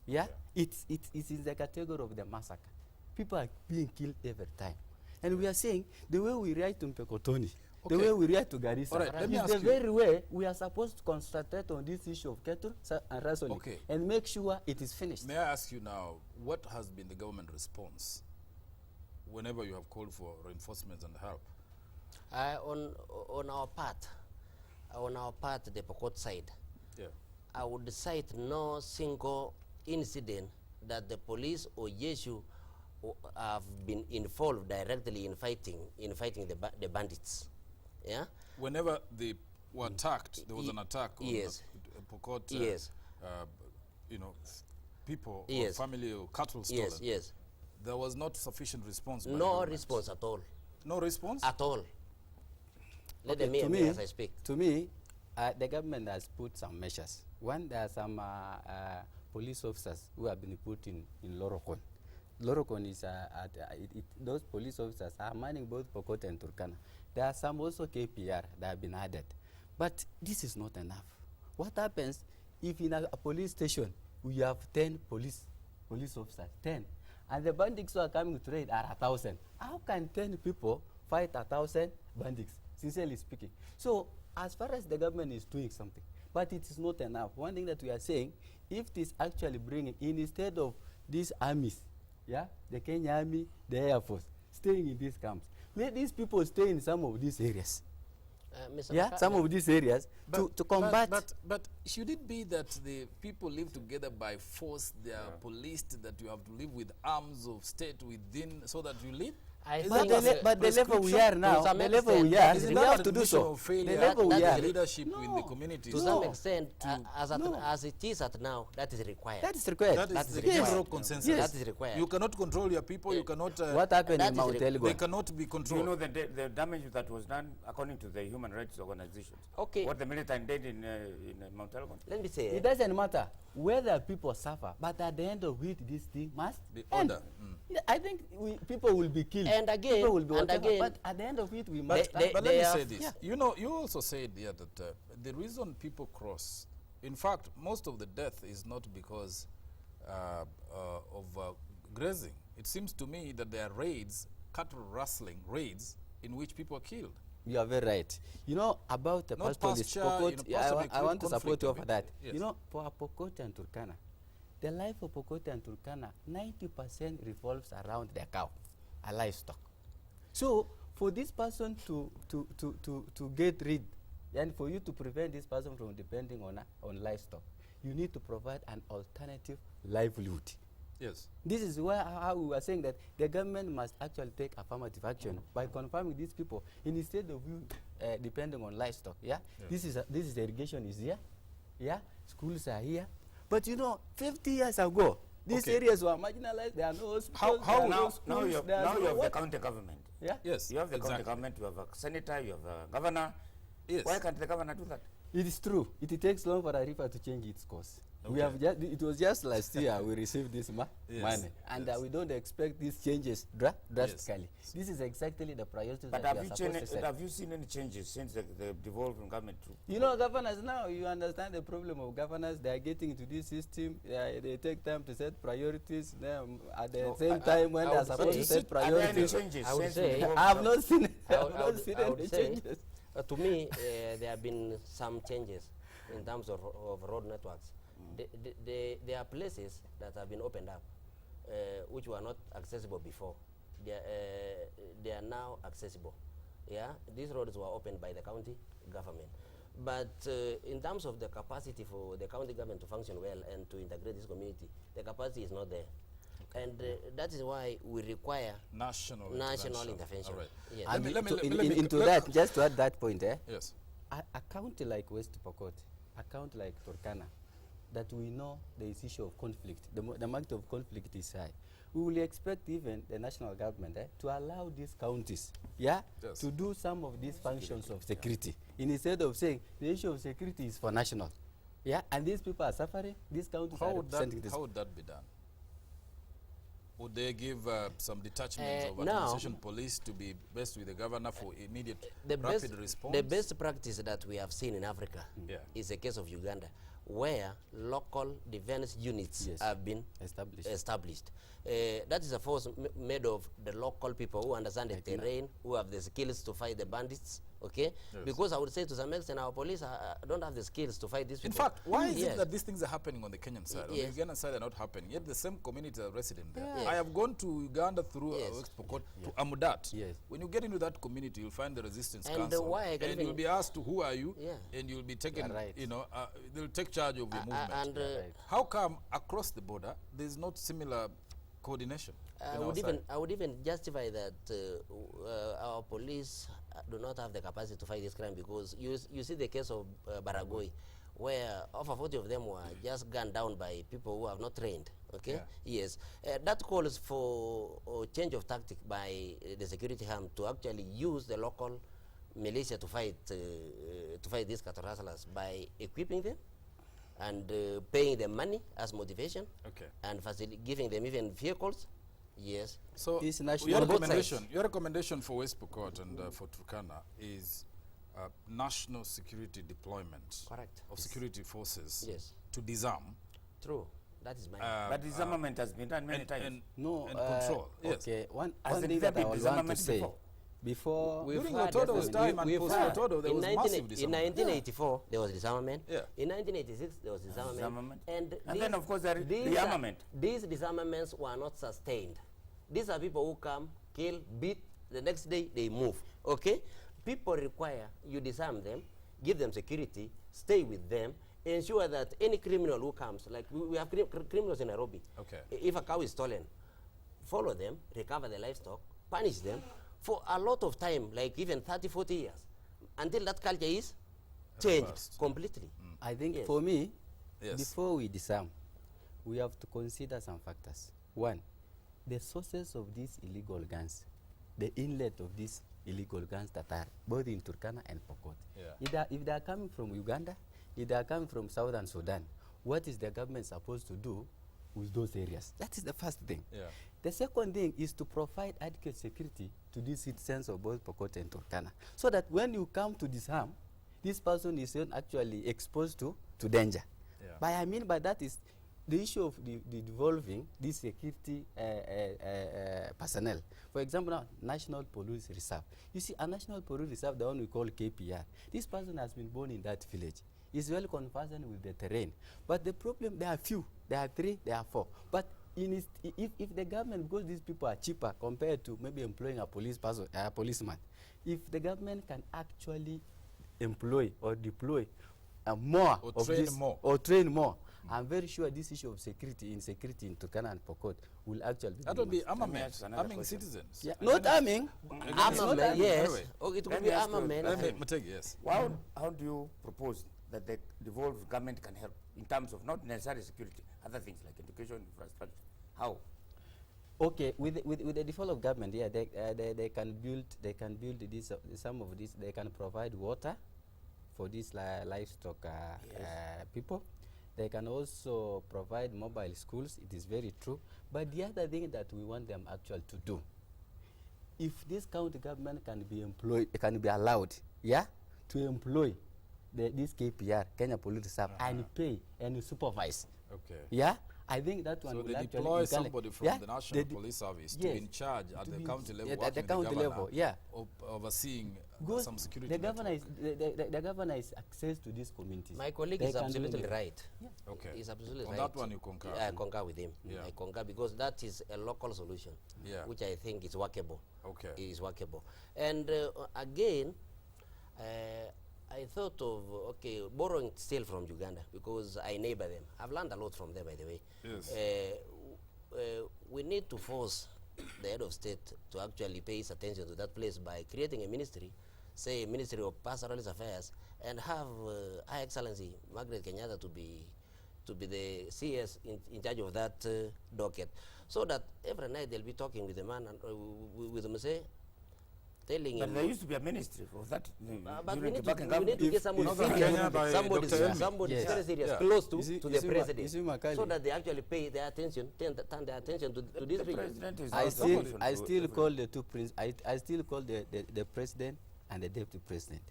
Yeah? It's in the category of the massacre. People are being killed every time. And we are saying the way we react to Pekotoni, the way we react to Garissa, is the very way we are supposed to concentrate on this issue of cattle and rustling and make sure it is finished. May I ask you now, what has been the government response whenever you have called for reinforcements and help? On our part, the Pokot side, I would cite no single incident that the police or Yeshu have been involved directly in fighting the bandits. Yeah. Whenever they were attacked, there was an attack on Pokot. People or family or cattle stolen. Yes. There was not sufficient response. No response at all. No response at all. Let them hear me as I speak. To me, the government has put some measures. One, there are some police officers who have been put in Lomunokol. Lomunokol is those police officers are manning both Pokot and Turkana. There are some also KPR that have been added. But this is not enough. What happens if in a police station we have 10 police officers, 10, and the bandits who are coming to raid are 1,000? How can 10 people fight 1,000 bandits, sincerely speaking? So as far as the government is doing something, but it is not enough. One thing that we are saying, if it is actually bringing in, instead of these armies, the Kenya Army, the Air Force, staying in these camps, let these people stay in some of these areas. Some of these areas to combat. But should it be that the people live together by force? They are policed, that you have to live with arms of state within so that you live? I Isn't think that But the level we are now, some the level we extent, are, Isn't we that have an to do admission so. of failure The level we of are. leadership in the No. communities? to No. some extent, No. as it is at now, that is required. That is required. That is the Yes. general consensus. Yes. That is required. You cannot control your people. You cannot. What happened that in is Mount re- They Elgon? cannot be Do you controlled. know the damage that was done according to the human rights organizations? Okay. What the militant did in Mount Elgon? Let me say, It doesn't matter whether people suffer, but at the end of it, this thing must The end. order. Yeah, I think people will be killed. And again, people will be and whatever, again, but at the end of it, we But, must. They- but they let me have- say this. yeah. You know, you also said here that the reason people cross, in fact, most of the death is not because of grazing. It seems to me that there are raids, cattle rustling raids, in which people are killed. You are very right. You know about the Not pastoralist pasture, Pokot. you know, Yeah, pasture may I create want to support conflict you a over bit. that. Yes. You know, for Pokot and Turkana, the life of Pokot and Turkana, 90% revolves around their cow, a livestock. So for this person to get rid, and for you to prevent this person from depending on livestock, you need to provide an alternative livelihood. Yes. This is where how we are saying that the government must actually take affirmative action by confirming these people instead of you depending on livestock. Yeah, this is irrigation is here. Yeah, schools are here. But you know, 50 years ago, these areas were marginalized. There are no hospitals. How there are no Now schools, you there are have no the what? county government. Yeah, Yes. You have the county exactly. government, you have a senator, you have a governor. Yes. Why can't the governor do that? it is true. It takes long for a river to change its course. We Okay. have it was just last year we received this Yes. money, and Yes. we don't expect these changes drastically. This is exactly the priorities But that we have are you, supposed to set. have you seen any changes since the devolving government? You know, governors now, you understand the problem of governors. They are getting into this system. They take time to set priorities. Then at the same time, when I they are would supposed say- to set Are there any priorities, changes I would since say- the devolving I have not seen. I I have would- I not would- seen I would any say, changes. to me, there have been some changes in terms of road networks. There are places that have been opened up, which were not accessible before. They are now accessible. Yeah, these roads were opened by the county government. But in terms of the capacity for the county government to function well and to integrate this community, the capacity is not there. And that is why we require National intervention. All right. Yes. And Let me- to- let me- in- let me- into let- that, just to add that point, Yes. a county like West Pokot, a county like Turkana, that we know there is issue of conflict, the amount of conflict is high. We will expect even the national government to allow these counties, Yes. to do some of these functions of security, instead of saying the issue of security is for national. Yeah, and these people are suffering. These counties How are would that representing this. how would that be done? Would they give some detachments of now- administration police to be based with the governor for immediate The rapid best, response? the best practice that we have seen in Africa Yeah. is the case of Uganda, where local defense units Yes. have been Established. That is a force made of the local people who understand the terrain, who have the skills to fight the bandits. Okay, Yes. because I would say to some extent our police don't have the skills to fight these In people. fact, why is Yes. it that these things are happening on the Kenyan side? On Yes. the Ugandan side, they're not happening. Yet the same communities are resident there. Yes. I have gone to Uganda through Yes. West Pokot to Amudat. Yes. When you get into that community, you'll find the resistance And council, why I can and even- you'll be asked to who are you, Yeah. and you'll be taken. You're right. You know, they'll take charge of your movement. and right. How come across the border there's not similar coordination? I in our would side? even justify that our police do not have the capacity to fight this crime, because you see the case of Baragoi, where over 40 of them were just gunned down by people who have not trained. Okay. Yeah. Yes, that calls for a change of tactic by the security arm to actually use the local militia to fight these cattle rustlers by equipping them and paying them money as motivation, Okay. and giving them even vehicles. Yes. So This national- your On both recommendation, your recommendation for West Pokot and for Turkana is national security deployment Correct. of security forces Yes. to disarm. True. That is my. But disarmament has been done many times. and No, and control. Yes. okay. One Has thing there that I been would want to disarmament say before? before We've During had Otodo's disarmament. time and We've post had- Otodo, there in was 19 massive in disarmament. 1984, there was disarmament. Yeah. In 1986, there was disarmament. Disarmament. And then, of course, there is rearmament. These disarmaments were not sustained. These are people who come, kill, beat, the next day they move. Okay? People require you disarm them, give them security, stay with them, ensure that any criminal who comes, like we have criminals in Nairobi. Okay. If a cow is stolen, follow them, recover the livestock, punish them for a lot of time, like even 30, 40 years, until that culture is changed completely. I think for me, before we disarm, we have to consider some factors. One, the sources of these illegal guns, the inlet of these illegal guns that are both in Turkana and Pokot. If they are coming from Uganda, if they are coming from Southern Sudan, what is the government supposed to do with those areas? That is the first thing. The second thing is to provide adequate security to these citizens of both Pokot and Turkana, so that when you come to disarm, this person is not actually exposed to danger. But I mean by that is the issue of the devolving this security personnel. For example, now, National Police Reserve. You see, a National Police Reserve, the one we call KPR, this person has been born in that village. He's well conversant with the terrain. But the problem, there are few. There are 3, there are 4. But if the government, because these people are cheaper compared to maybe employing a policeman, if the government can actually employ or deploy more or of train this, more. or train more, I'm very sure this issue of insecurity in Turkana and Pokot will actually be. That would be armament, arming citizens. Yeah, not arming. Armament, yes. It could be armament. Yes. How do you propose that the devolved government can help in terms of not necessarily security, other things like education, infrastructure? How? Okay, with the default of government, they can build this some of this. They can provide water for these livestock people. They can also provide mobile schools. It is very true. But the other thing that we want them actually to do, if this county government can be employed, can be allowed, to employ this KPR, Kenya Police Reserve, and pay and supervise. I think that one so will they actually deploy somebody from the National Police Service to be in charge at the county level, at the county level, overseeing some security. The governor is access to these communities. My colleague is absolutely right. Okay. He's absolutely On right. that one you concur. I concur with him. I concur because that is a local solution, which I think is workable. Okay. It is workable. And again, I thought of, borrowing still from Uganda because I neighbor them. I've learned a lot from them, by the way. Yes. We need to force the head of state to actually pay his attention to that place by creating a ministry, say a Ministry of Pastoralist Affairs, and have Her Excellency Margaret Kenyatta to be the CS in charge of that docket, so that every night they'll be talking with the man and with the Muse, telling him. But there used to be a ministry for that. But we need to get somebody serious, somebody very serious, close to the president, so that they actually pay their attention, turn their attention to this region. I still call the two I still call the president and the deputy president.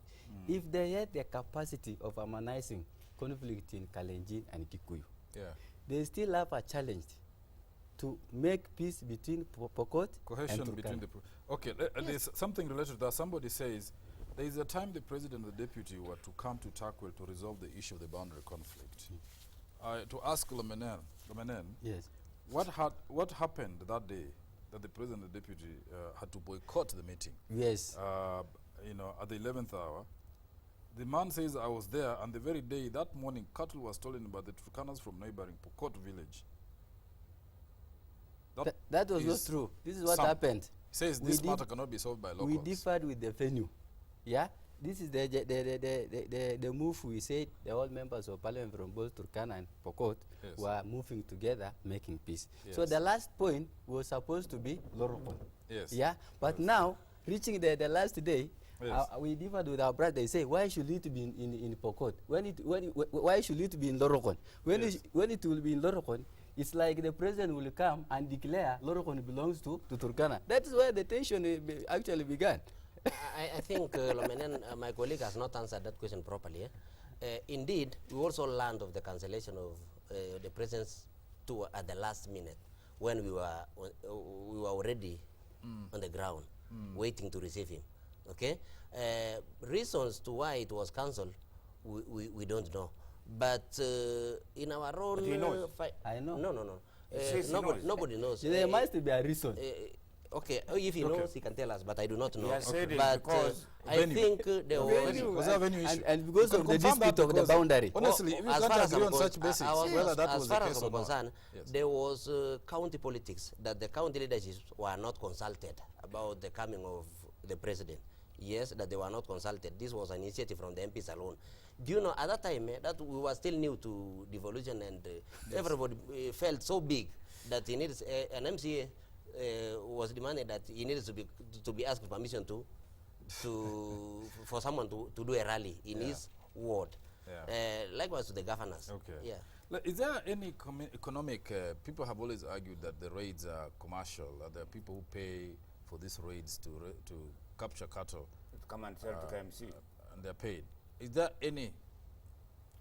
If they had the capacity of harmonizing conflict in Kalenjin and Kikuyu, they still have a challenge to make peace between Pokot cohesion and between the there's something related to that. Somebody says there is a time the president and the deputy were to come to Takwel to resolve the issue of the boundary conflict. To ask Lomenen, yes, what happened that day that the president and the deputy had to boycott the meeting? Yes. At the 11th hour, the man says, I was there, and the very day, that morning, cattle was stolen by the Turkanas from neighboring Pokot village. That was not true. This is what happened. He says this matter cannot be solved by locals. We differed with the venue. This is the move we said the all members of parliament from both Turkana and Pokot were moving together, making peace. So the last point was supposed to be Lorokon. But now, reaching the last day, we differed with our brother. They say, why should it be in Pokot? Why should it be in Lorokon? When it will be in Lorokon, it's like the president will come and declare Lorokon belongs to Turkana. That is where the tension actually began. I think Lomenen, my colleague has not answered that question properly. Indeed, we also learned of the cancellation of the president's tour at the last minute when we were already on the ground waiting to receive him. Okay, reasons to why it was cancelled, we don't know. But in our own, but he knows. I know. No. Nobody knows. There must be a reason. Okay, if he knows, he can tell us, but I do not know. He has said it But because I think there Was there a venue issue? And because You of can the confirm that dispute of the because boundary. Honestly, if you as can't far as agree I'm on such basis, whether that was the case or not. concerned, Yes. there was county politics that the county leaderships were not consulted about the coming of the president. Yes, that they were not consulted. This was an initiative from the MPs alone. Do you know, at that time, that we were still new to devolution, and everybody felt so big that he needs an MCA was demanded that he needed to be asked permission for someone to do a rally in his ward. Likewise to the governors. Okay. Yeah. Is there any economic, people have always argued that the raids are commercial, that there are people who pay for these raids to capture cattle. to come and sell to KMC. And they're paid. Is there any?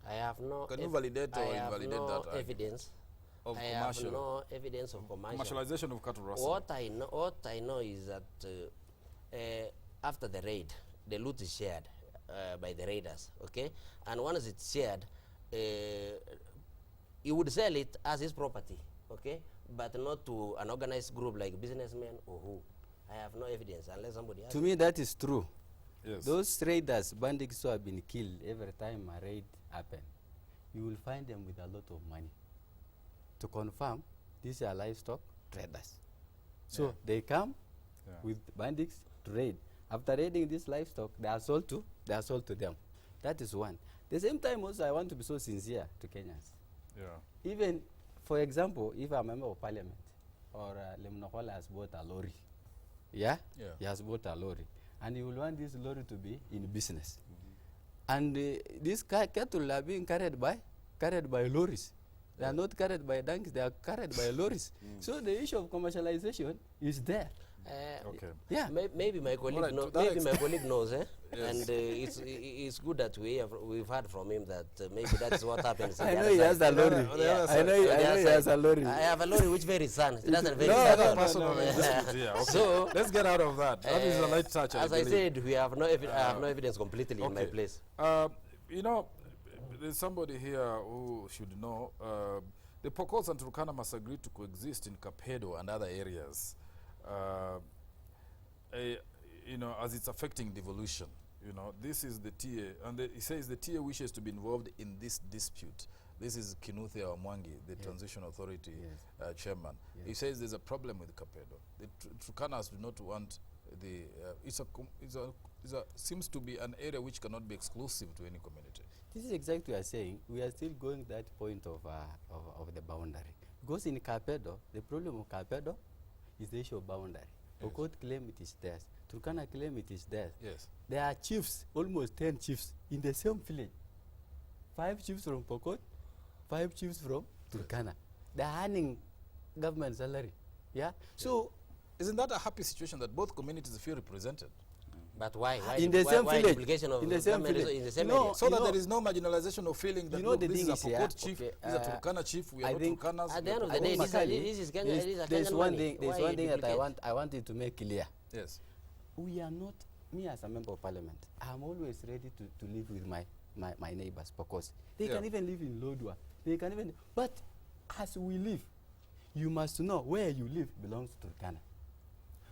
I have no. Can you validate or invalidate that? Evidence. Of I commercial. have no evidence of commercial. Commercialization of cattle rustling. What I know is that after the raid, the loot is shared by the raiders. Okay, and once it's shared, he would sell it as his property. Okay, but not to an organized group like businessmen or who. I have no evidence unless somebody has. To me, that is true. Yes. Those raiders, bandits who have been killed every time a raid happen, you will find them with a lot of money. To confirm, these are livestock traders. So they come with bandits to raid. After raiding this livestock, they are sold to them. That is one. The same time also, I want to be so sincere to Kenyans. Yeah. Even, for example, if a member of parliament or Lomunokol has bought a lorry, he has bought a lorry, and he will want this lorry to be in business. And these cattle are being carried by lorries. They are not carried by donkeys, they are carried by lorries. So the issue of commercialization is there. Okay. Yeah. Maybe my colleague Right, knows. Maybe my colleague knows, and it's good that we've heard from him that maybe that's what happens. I know he has a lorry. I know he has a lorry. I have a lorry which very son. It doesn't very No, son. personal dispute, yeah. Okay. So let's get out of that. That is a light touch. As I said, we have no I have no evidence completely in my place. You know, there's somebody here who should know. The Pokot and Turkana must agree to coexist in Kapedo and other areas. You know, as it's affecting devolution. You know, this is the TA, and he says the TA wishes to be involved in this dispute. This is Kinuthia Omwangi, the Transition Authority chairman. He says there's a problem with Kapedo. The Turkanas do not want the. Seems to be an area which cannot be exclusive to any community. This is exactly what we are saying. We are still going that point of the boundary. Because in Kapedo, the problem of Kapedo is the issue of boundary. Pokot claim it is theirs. Turkana claim it is theirs. Yes. There are chiefs, almost 10 chiefs, in the same village. 5 chiefs from Pokot, 5 chiefs from Turkana. They are earning government salary. Yeah? So, isn't that a happy situation that both communities feel represented? But why? In the same why village. duplication of In the same government village. in the same No, area? So that there is no marginalization of feeling that you know look, the this is thing a is here, Pokot chief, okay, this is a Turkana chief, we I are not think Turkanas. At the end of I the day, think this is Kenyan there's one money. thing. There's Why one thing that duplicate? I wanted to make clear. Yes. We are not. Me as a member of parliament, I'm always ready to live with my neighbors because they can even live in Lodwa. They can even. But as we live, you must know where you live belongs to Turkana.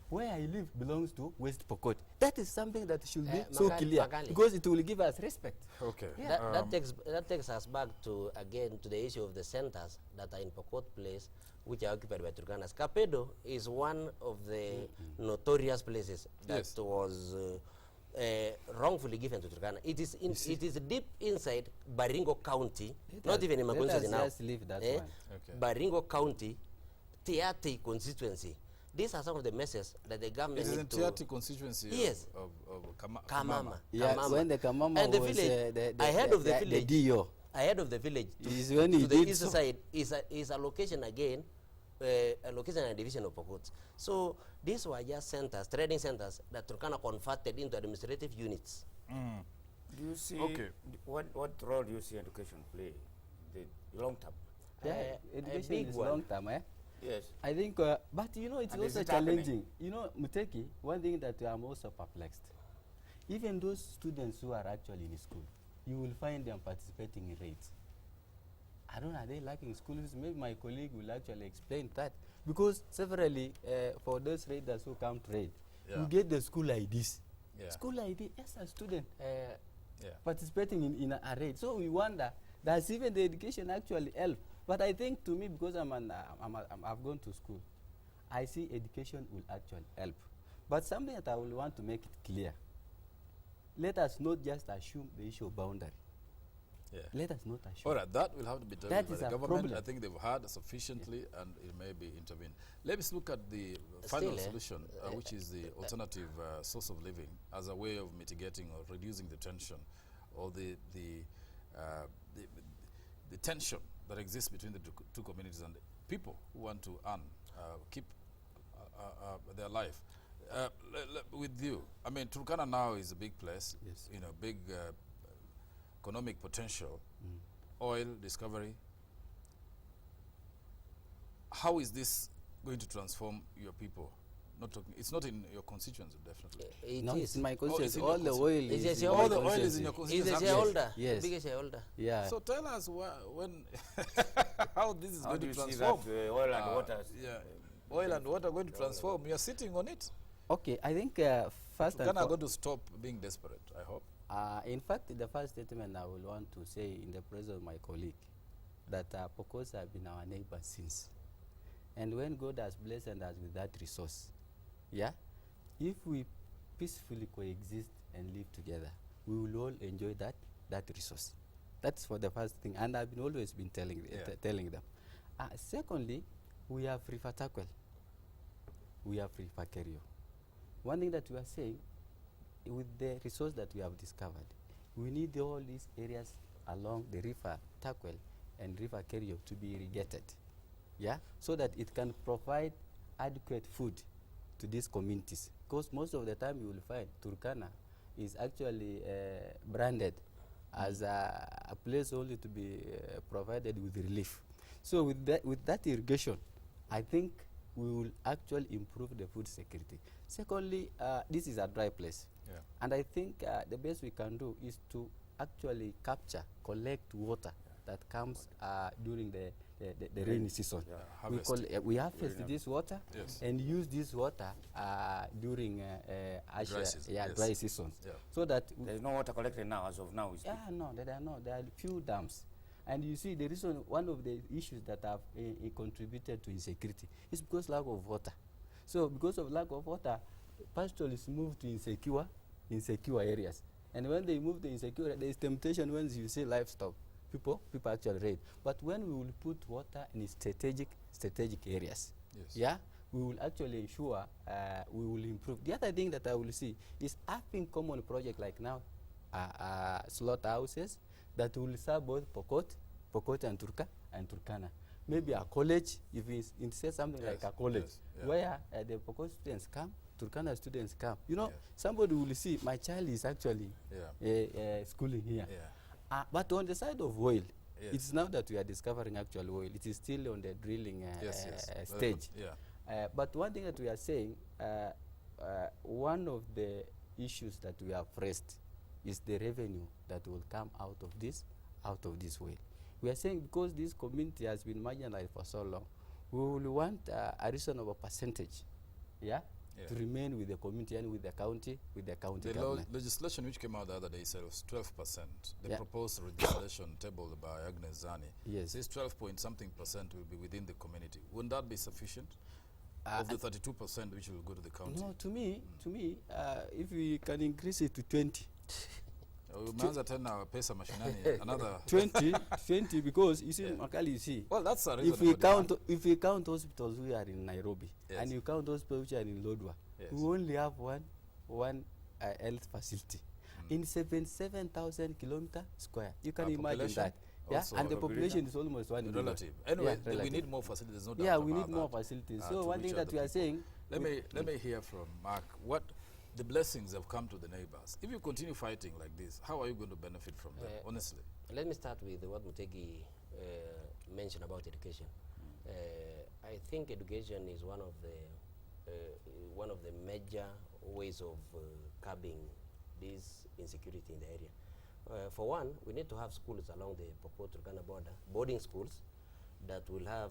Where I live belongs to West Pokot. That is something that should be so clear because it will give us respect. Okay. Yeah. That takes us back to the issue of the centers that are in Pokot Place, which are occupied by Turkanas. Kapedo is one of the notorious places that was wrongfully given to Turkana. It is deep inside Baringo County, not even in Makunzi now. Just leave that one. Okay. Baringo County, Tiati constituency. These are some of the messes that the government It is in need to. Tiati constituency Yes. of Kamama. Yeah, Kamama. when the Kamama And the was village, ahead of the village, the DO. ahead of the village, Is when to he the did east so. side is a location again, a location and division of Pokot. So these were just centers, trading centers that Turkana converted into administrative units. Do you see what role do you see education play the long term? Yeah, education big is one. long term, eh? Yes. I think, but you know, it's And is also it happening? challenging. You know, Muteki, one thing that I'm also perplexed. Even those students who are actually in school, you will find them participating in raids. I don't know, are they lacking school fees? Maybe my colleague will actually explain that. because severally for those raiders who come to raid, Yeah. you get the school IDs. Yeah. School ID as a student Yeah. participating in a raid. So we wonder, does even the education actually help? But I think to me, because I've gone to school, I see education will actually help. But something that I will want to make it clear, let us not just assume the issue of boundary. Yeah. Let us not assume. All right, that will have to be dealt That with is by the a government. problem. I think they've heard sufficiently and it may be intervened. Let's look at the final Still, solution, which is the alternative source of living as a way of mitigating or reducing the tension or the tension that exists between the two communities and the people who want to earn, keep their life. With you, I mean, Turkana now is a big place, Yes. you know, big economic potential, oil discovery. How is this going to transform your people? Not talking. It's not in your constituency, definitely. It No, is. it's in my it's constituency. in your All the constituency. oil It's is a in shareholder. my All the oil is constituency. in your He's constituency. a actually. shareholder. Yes. The biggest shareholder. Yeah. So tell us when how this is How going do to you see transform. that oil and water? Yeah, oil and water are going to transform. You are sitting on it. Okay, I think first and Turkana are fore- going to stop being desperate, I hope. in fact, the first statement I will want to say in the presence of my colleague, that Pokots have been our neighbors since. And when God has blessed us with that resource, yeah, if we peacefully coexist and live together, we will all enjoy that resource. That's for the first thing, and I've always been telling telling them. Secondly, we have River Takwel, we have River Kerio. One thing that we are saying, with the resource that we have discovered, we need all these areas along the River Takwel and River Kerio to be irrigated, yeah, so that it can provide adequate food to these communities. Because most of the time you will find Turkana is actually branded as a place only to be provided with relief. So with that irrigation, I think we will actually improve the food security. Secondly, this is a dry place. Yeah. And I think the best we can do is to actually collect water that comes during the rainy season. Yeah. Harvest. We harvest this water Yes. and use this water during Dry season, yes. dry seasons. Yeah. So that There is no water collected now as of now. We speak. no, there are no. There are few dams, and you see the reason. One of the issues that have contributed to insecurity is because lack of water. So because of lack of water, pastoralists move to insecure areas, and when they move to insecure, there is temptation when you see livestock. People actually raid. But when we will put water in strategic areas, Yes. yeah, we will actually ensure we will improve. The other thing that I will see is having common project like now, slaughterhouses that will serve both Pokot and Turkana. Maybe a college, if it's insert something like Yes, a college, yes, yeah. where the Pokot students come, Turkana students come. You know, Yes. somebody will see my child is actually Yeah. schooling here. Yeah. But on the side of oil, Yes. it's now that we are discovering actual oil. It is still on the drilling Yes. stage. Yeah. But one thing that we are saying, one of the issues that we have raised is the revenue that will come out of this oil. We are saying because this community has been marginalized for so long, we will want a reasonable percentage, yeah, to remain with the community and with the county The government. legislation which came out the other day said it was 12%. The Yeah. proposed legislation tabled by Agnes Zani Yes. says 12 point something percent will be within the community. Wouldn't that be sufficient? Of the 32% which will go to the county. No, to me, if we can increase it to 20. Umeanza tena pesa mashinani another 20, because you see, Yeah. Makali, you see, well, that's a if we count hospitals we are in Nairobi, Yes. and you count hospitals which are in Lodwar, Yes. we only have one health facility in 77,000 kilometer square. You can imagine population that. Yeah, also and the population. population is almost 1 million. relative. Anyway, Yeah, we relative. need more facilities. There's no doubt Yeah, we about need more that. facilities. to So one reach thing that other we are people. saying, Let me hear from Mark what the blessings have come to the neighbors. If you continue fighting like this, how are you going to benefit from them? Honestly, Let me start with what Mutegi mentioned about education. I think education is one of the major ways of curbing this insecurity in the area. For one, we need to have schools along the Pokot Turkana border, boarding schools that will have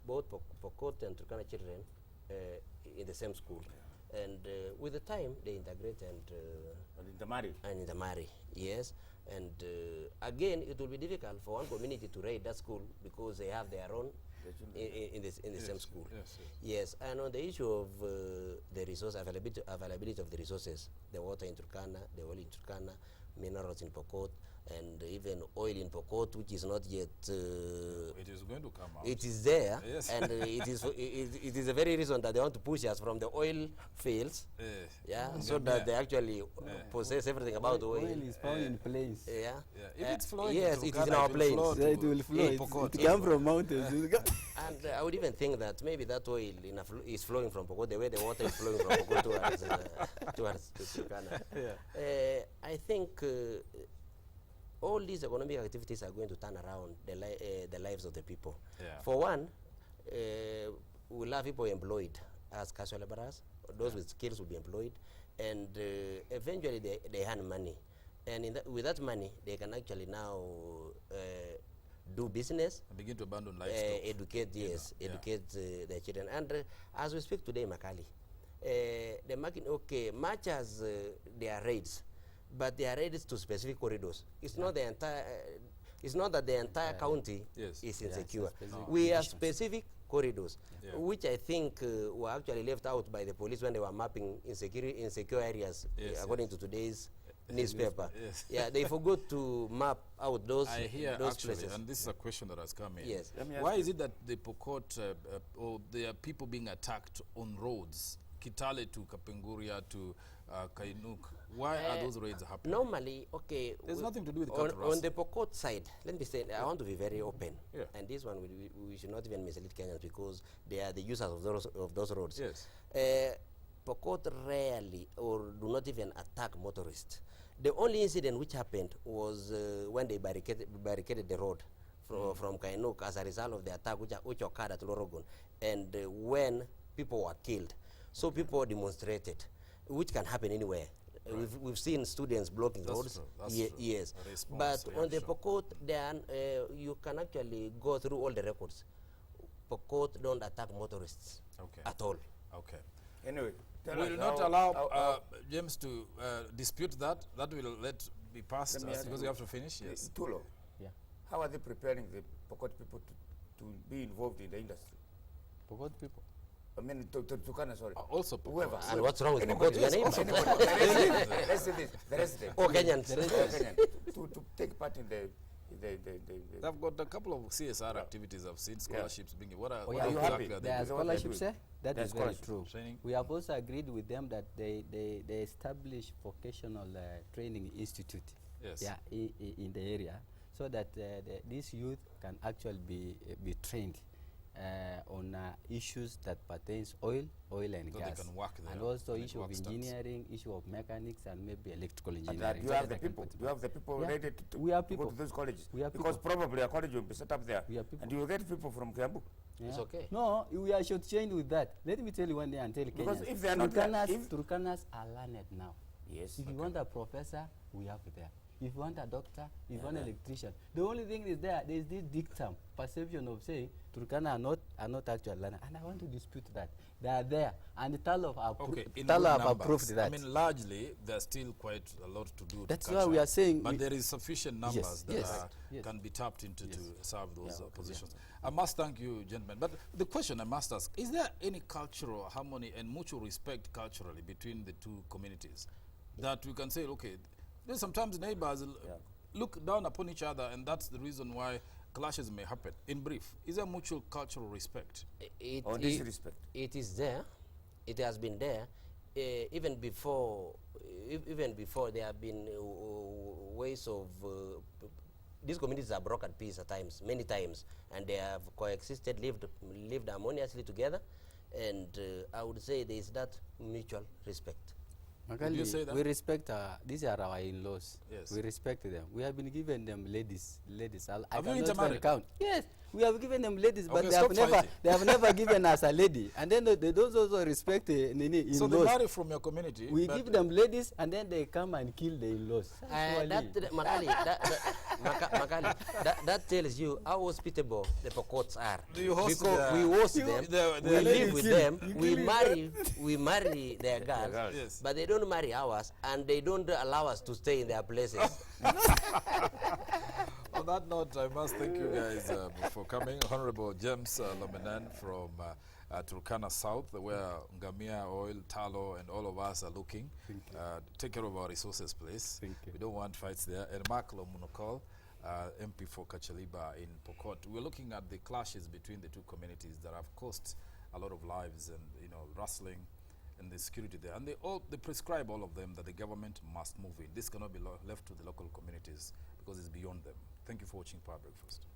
both Pokot and Turkana children in the same school. And with the time, they integrate and intermarry, yes. And again, it will be difficult for one community to raid that school because they have their own in the same school. Yes, and on the issue of the resource availability of the resources, the water in Turkana, the oil in Turkana, minerals in Pokot, and even oil in Pokot, which is not yet. It is going to come out. It is there, Yes. and it is a very reason that they want to push us from the oil fields, so that they actually possess everything about oil. Oil is found in plains. If it's flowing, yes, it is in Turkana, our it will plains. flow So it will flow. Pokot. It comes from mountains. And I would even think that maybe that oil is flowing from Pokot, the way the water is flowing from Pokot towards Turkana. I think all these economic activities are going to turn around the lives of the people. For one, we'll have people employed as casual laborers. Those with skills will be employed, and eventually they earn money. And with that money, they can actually now do business, Begin to abandon livestock. educate their children. And as we speak today, Makali, much as there are raids, but they are raids to specific corridors. It's not the entire. It's not that the entire county is insecure. We have specific corridors, which I think were actually left out by the police when they were mapping insecure areas, according to today's newspaper. They forgot to map out those places. And this is a question that has come in. Yes. Why is it that the Pokot, or there are people being attacked on roads, Kitale to Kapenguria to Kainuk? Why are those raids happening? Normally, there's nothing to do with on the Pokot side. Let me say, I want to be very open. And this one, we should not even mislead Kenyans because they are the users of those roads. Pokot rarely or do not even attack motorists. The only incident which happened was when they barricaded the road from Kainuk as a result of the attack which occurred at Lorogon, and when people were killed. So people demonstrated, which can happen anywhere. We've seen students blocking roads. Yes. But on the Pokot, then you can actually go through all the records. Pokot don't attack motorists at all. Anyway, we will not allow James to dispute that. That will let be passed because we have to finish. Yes. Tulo, how are they preparing the Pokot people to be involved in the industry? Pokot people? I mean, Turkana, sorry. Also Pokot. And what's wrong with Pokot? Let's say this, the resident. Kenyans. To take part in the They've got a couple of CSR activities. I've seen scholarships being. What are you happy? There are scholarships, That is very true. Training. We have also agreed with them that they establish vocational training institute in the area, so that these youth can actually be trained on issues that pertains oil and gas, they can work there, and also issue of engineering, issue of mechanics, and maybe electrical engineering. And you have the people. You have the people ready to go to those colleges. Because probably a college will be set up there, and you will get people from Kiambu. It's okay. No, we are shortchanged with that. Let me tell you one day and tell Kenyans. Because if they are not Turkanas are learned now. Yes. If you want a professor, we have it there. If you want a doctor, if you want an electrician. The only thing is there is this dictum, perception of saying Turkana are not actual learners. And I want to dispute that. They are there. And the Talo have approved that. I mean, largely, there's still quite a lot to do. That's why we are saying. But there is sufficient numbers that can be tapped into to serve those positions. I must thank you, gentlemen. But the question I must ask, is there any cultural harmony and mutual respect culturally between the two communities? That we can say, okay, sometimes neighbors look down upon each other, and that's the reason why clashes may happen. In brief, is there mutual cultural respect? Or disrespect? It is there. It has been there. Even before there have been ways of these communities are broken peace at times, many times, and they have coexisted, lived harmoniously together, and I would say there is that mutual respect. Did you say that? We respect these are our in-laws. Yes. We respect them. We have been given them ladies. I Have you cannot intermarried? count. Yes, we have given them ladies, but Okay, they have never given us a lady. And then they don't also respect the in-laws. So they marry from your community. We give them ladies, and then they come and kill the in-laws. That tells you how hospitable the Pokots are. Do you host because we host them, we live with them, we marry their girls, Yes. but they don't marry ours, and they don't allow us to stay in their places. On that note, I must thank you guys for coming. Honorable James Lomenen from Turkana South, where Ngamia, oil, tallow, and all of us are looking. Take care of our resources, please. Thank you. We don't want fights there. And Mark Lomunokol, MP for Kacheliba in Pokot. We're looking at the clashes between the two communities that have cost a lot of lives and, rustling and the security there. And they prescribe all of them that the government must move in. This cannot be left to the local communities because it's beyond them. Thank you for watching Power Breakfast.